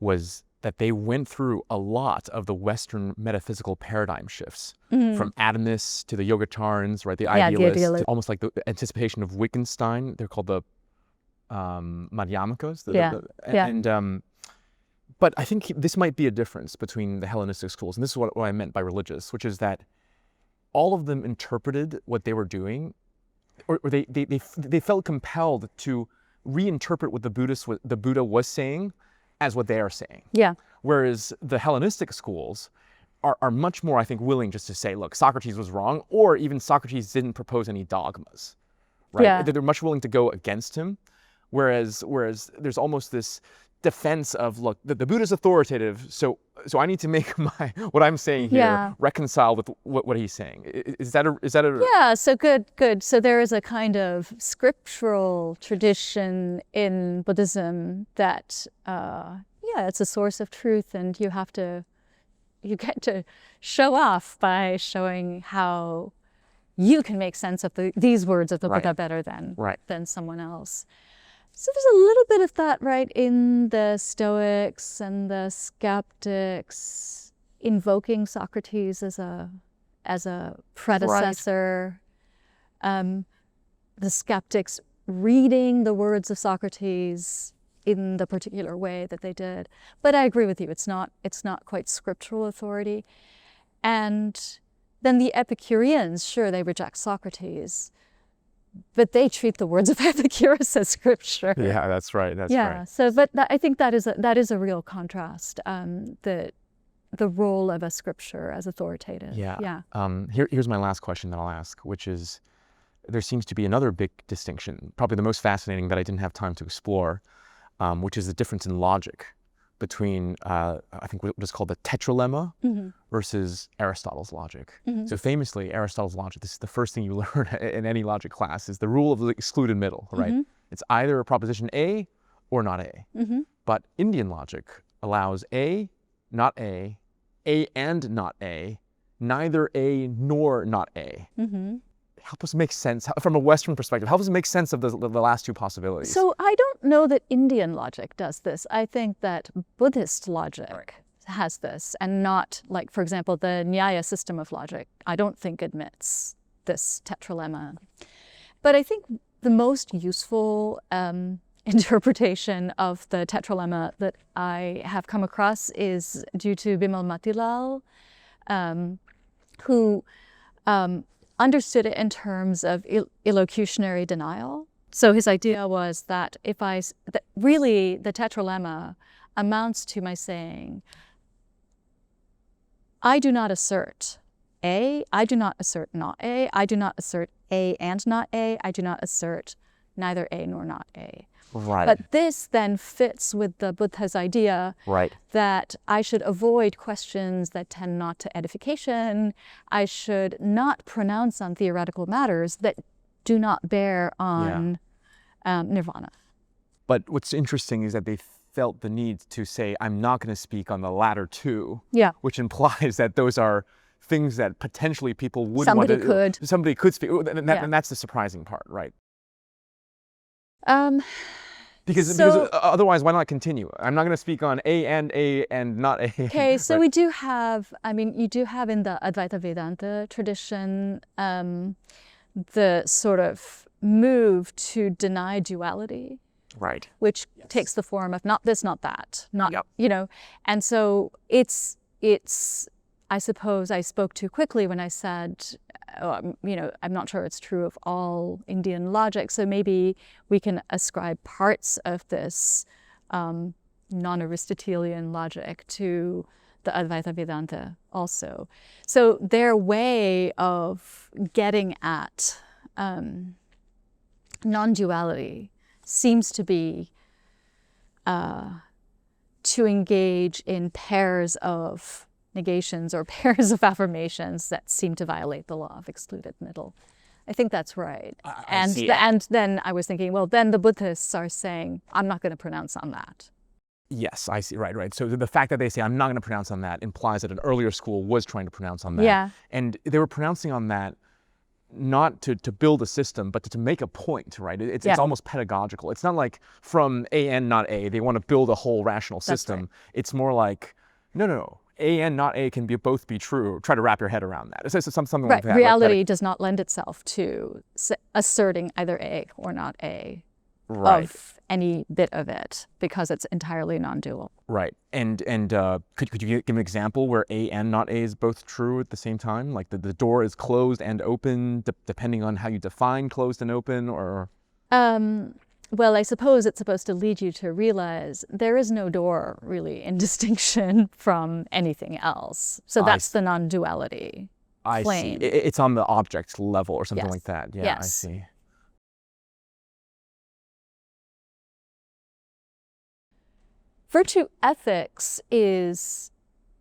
was that they went through a lot of the Western metaphysical paradigm shifts, from atomists to the Yogacarans, right? The idealists, to almost like the anticipation of Wittgenstein. They're called the Madhyamikas. But I think this might be a difference between the Hellenistic schools, and this is what I meant by religious, which is that all of them interpreted what they were doing, or they felt compelled to reinterpret what the Buddha was saying as what they are saying. Yeah. Whereas the Hellenistic schools are much more, I think, willing just to say, look, Socrates was wrong, or even Socrates didn't propose any dogmas, right? Yeah. They're much willing to go against him, whereas there's almost this defense of, look, the Buddha's authoritative, so I need to make what I'm saying here reconcile with what he's saying. Is that a Yeah, so good. So there is a kind of scriptural tradition in Buddhism that it's a source of truth, and you get to show off by showing how you can make sense of these words of the Buddha better than someone else. So there's a little bit of that, right, in the Stoics and the skeptics invoking Socrates as a predecessor. The skeptics reading the words of Socrates in the particular way that they did. But I agree with you, it's not quite scriptural authority. And then the Epicureans, sure, they reject Socrates, but they treat the words of Epicurus as scripture. Yeah, that's right. That's right. So, but I think that is a real contrast. The role of a scripture as authoritative. Yeah. Here's my last question that I'll ask, which is, there seems to be another big distinction, probably the most fascinating that I didn't have time to explore, which is the difference in logic between, I think what is called the tetralemma versus Aristotle's logic. So famously, Aristotle's logic, this is the first thing you learn in any logic class, is the rule of the excluded middle, right? It's either a proposition A or not A. But Indian logic allows A, not A and not A, neither A nor not A. Help us make sense, from a Western perspective, help us make sense of the last two possibilities. So I don't know that Indian logic does this. I think that Buddhist logic has this, and not, like, for example, the Nyaya system of logic, I don't think admits this tetralemma. But I think the most useful interpretation of the tetralemma that I have come across is due to Bimal Matilal, who understood it in terms of illocutionary denial. So his idea was that that really the tetralemma amounts to my saying, I do not assert A, I do not assert not A, I do not assert A and not A, I do not assert neither A nor not A. Right. But this then fits with the Buddha's idea that I should avoid questions that tend not to edification. I should not pronounce on theoretical matters that do not bear on nirvana. But what's interesting is that they felt the need to say, I'm not going to speak on the latter two, Yeah. which implies that those are things that potentially people would Somebody want to... could. Somebody could speak. Yeah. And that's the surprising part, right? Um, Because otherwise, why not continue? I'm not going to speak on A and not A. Okay, so Right. we do have, I mean, you do have in the Advaita Vedanta tradition the sort of move to deny duality, Right. which takes the form of not this, not that, not, Yep. you know, and so it's, I suppose I spoke too quickly when I said, you know, I'm not sure it's true of all Indian logic, so maybe we can ascribe parts of this non-Aristotelian logic to the Advaita Vedanta also. So their way of getting at non-duality seems to be to engage in pairs of negations or pairs of affirmations that seem to violate the law of excluded middle. I think that's right. I see. And then I was thinking, well, then the Buddhists are saying, I'm not going to pronounce on that. Yes, I see. Right. So the fact that they say, I'm not going to pronounce on that, implies that an earlier school was trying to pronounce on that. Yeah. And they were pronouncing on that not to build a system, but to make a point, right? It's almost pedagogical. It's not like from A and not A, they want to build a whole rational system. Right. It's more like, no. A and not A can both be true. Try to wrap your head around that. It's something Right. like that. Reality does not lend itself to asserting either A or not A of any bit of it because it's entirely non-dual. Right. And could you give an example where A and not A is both true at the same time? Like the door is closed and open, depending on how you define closed and open, or? Well, I suppose it's supposed to lead you to realize there is no door really in distinction from anything else. So that's the non-duality claim. I see. It's on the object level or something Yes. like that. Yeah, Yes. I see. Virtue ethics is,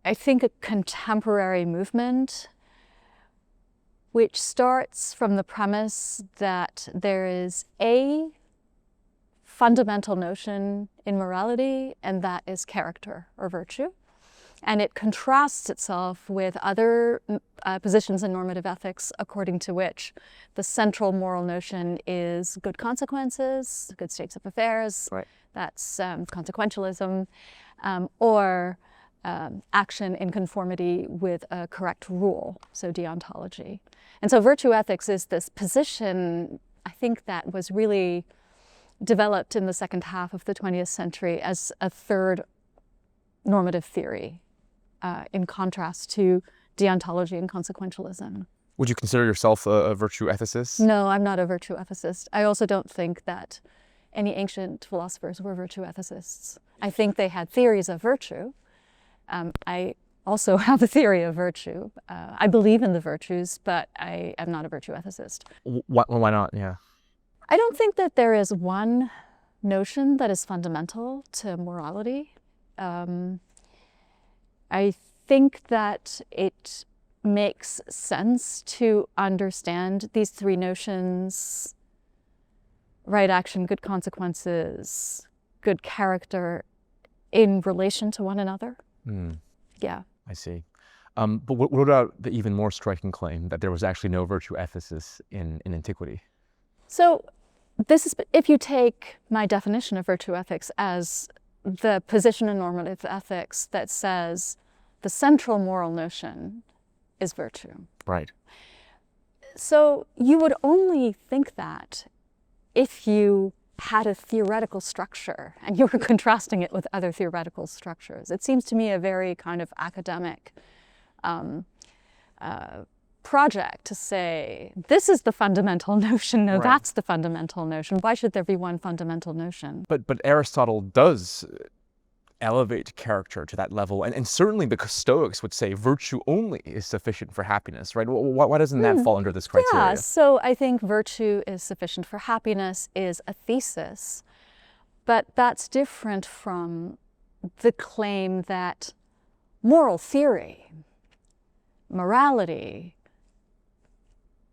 I think, a contemporary movement which starts from the premise that there is a fundamental notion in morality, and that is character or virtue. And it contrasts itself with other positions in normative ethics according to which the central moral notion is good consequences, good states of affairs. Right. That's consequentialism, or action in conformity with a correct rule, so deontology. And so virtue ethics is this position, I think, that was really developed in the second half of the 20th century as a third normative theory, in contrast to deontology and consequentialism. Would you consider yourself a virtue ethicist? No, I'm not a virtue ethicist. I also don't think that any ancient philosophers were virtue ethicists. I think they had theories of virtue. I also have a theory of virtue. I believe in the virtues, but I am not a virtue ethicist. Why not? Yeah. I don't think that there is one notion that is fundamental to morality. I think that it makes sense to understand these three notions: right action, good consequences, good character, in relation to one another. Yeah. I see. But what about the even more striking claim that there was actually no virtue ethicists in antiquity? So this is, if you take my definition of virtue ethics as the position in normative ethics that says the central moral notion is virtue. Right. So you would only think that if you had a theoretical structure and you were contrasting it with other theoretical structures. It seems to me a very kind of academic project to say, this is the fundamental notion, no, that's the fundamental notion. Why should there be one fundamental notion? But Aristotle does elevate character to that level, and certainly the Stoics would say virtue only is sufficient for happiness, right? Why doesn't that fall under this criteria? Yeah, so I think virtue is sufficient for happiness is a thesis, but that's different from the claim that moral theory, morality,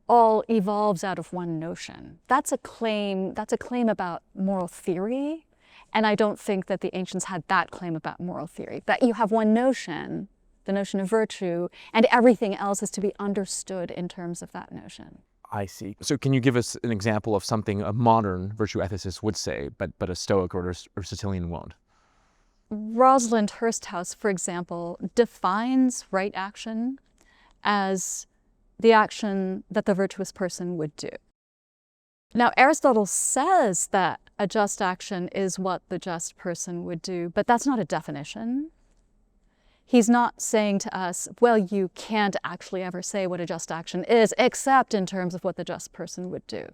all evolves out of one notion. That's a claim about moral theory, And I don't think that the ancients had that claim about moral theory, that you have one notion, the notion of virtue, and everything else is to be understood in terms of that notion. I see. So can you give us an example of something a modern virtue ethicist would say, but a Stoic or Aristotelian won't? Rosalind Hursthouse, for example, defines right action as the action that the virtuous person would do. Now, Aristotle says that a just action is what the just person would do, but that's not a definition. He's not saying to us, well, you can't actually ever say what a just action is, except in terms of what the just person would do.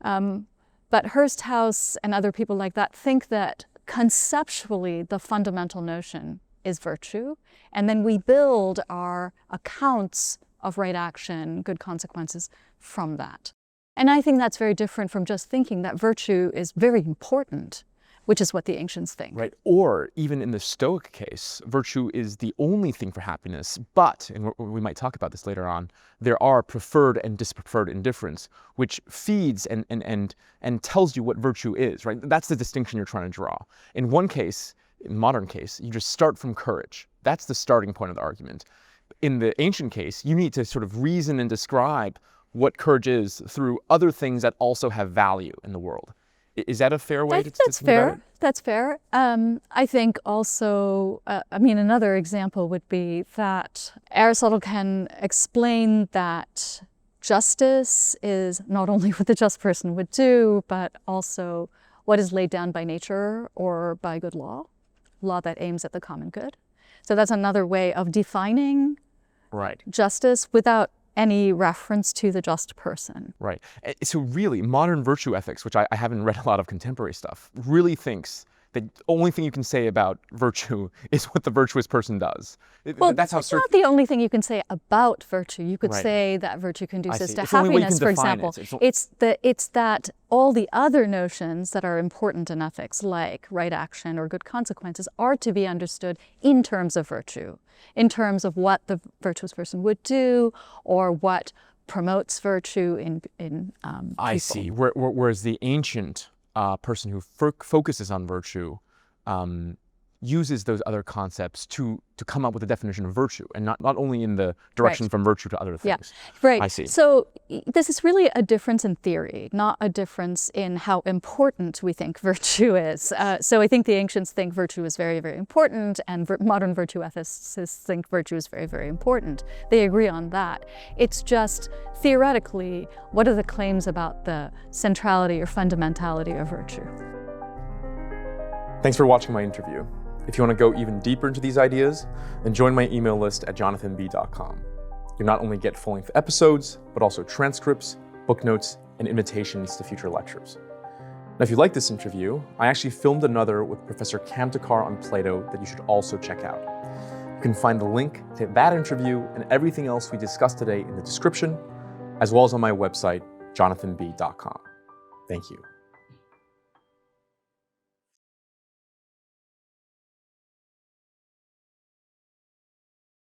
But Hursthouse and other people like that think that conceptually the fundamental notion is virtue, and then we build our accounts of right action, good consequences from that. And I think that's very different from just thinking that virtue is very important, which is what the ancients think. Right. Or even in the Stoic case, virtue is the only thing for happiness, but, and we might talk about this later on, there are preferred and dispreferred indifference, which feeds and tells you what virtue is, right? That's the distinction you're trying to draw. In one case, in modern case, you just start from courage. That's the starting point of the argument. In the ancient case, you need to sort of reason and describe what courage is through other things that also have value in the world. Is that a fair way to think about it? That's fair. I think also, another example would be that Aristotle can explain that justice is not only what the just person would do, but also what is laid down by nature or by good law that aims at the common good. So that's another way of defining justice without any reference to the just person. Right. So really, modern virtue ethics, which I haven't read a lot of contemporary stuff, really thinks the only thing you can say about virtue is what the virtuous person does. Well, that's not the only thing you can say about virtue. You could say that virtue conduces to happiness, for example. It's that all the other notions that are important in ethics, like right action or good consequences, are to be understood in terms of virtue, in terms of what the virtuous person would do or what promotes virtue in people. I see. Whereas the ancient person who focuses on virtue uses those other concepts to come up with a definition of virtue, and not only in the direction from virtue to other things. Yeah, right. I see. So this is really a difference in theory, not a difference in how important we think virtue is. So I think the ancients think virtue is very, very important, and modern virtue ethicists think virtue is very, very important. They agree on that. It's just theoretically, what are the claims about the centrality or fundamentality of virtue? Thanks for watching my interview. If you want to go even deeper into these ideas, then join my email list at jonathanb.com. You'll not only get full-length episodes, but also transcripts, book notes, and invitations to future lectures. Now, if you like this interview, I actually filmed another with Professor Kamtekar on Plato that you should also check out. You can find the link to that interview and everything else we discussed today in the description, as well as on my website, jonathanb.com. Thank you.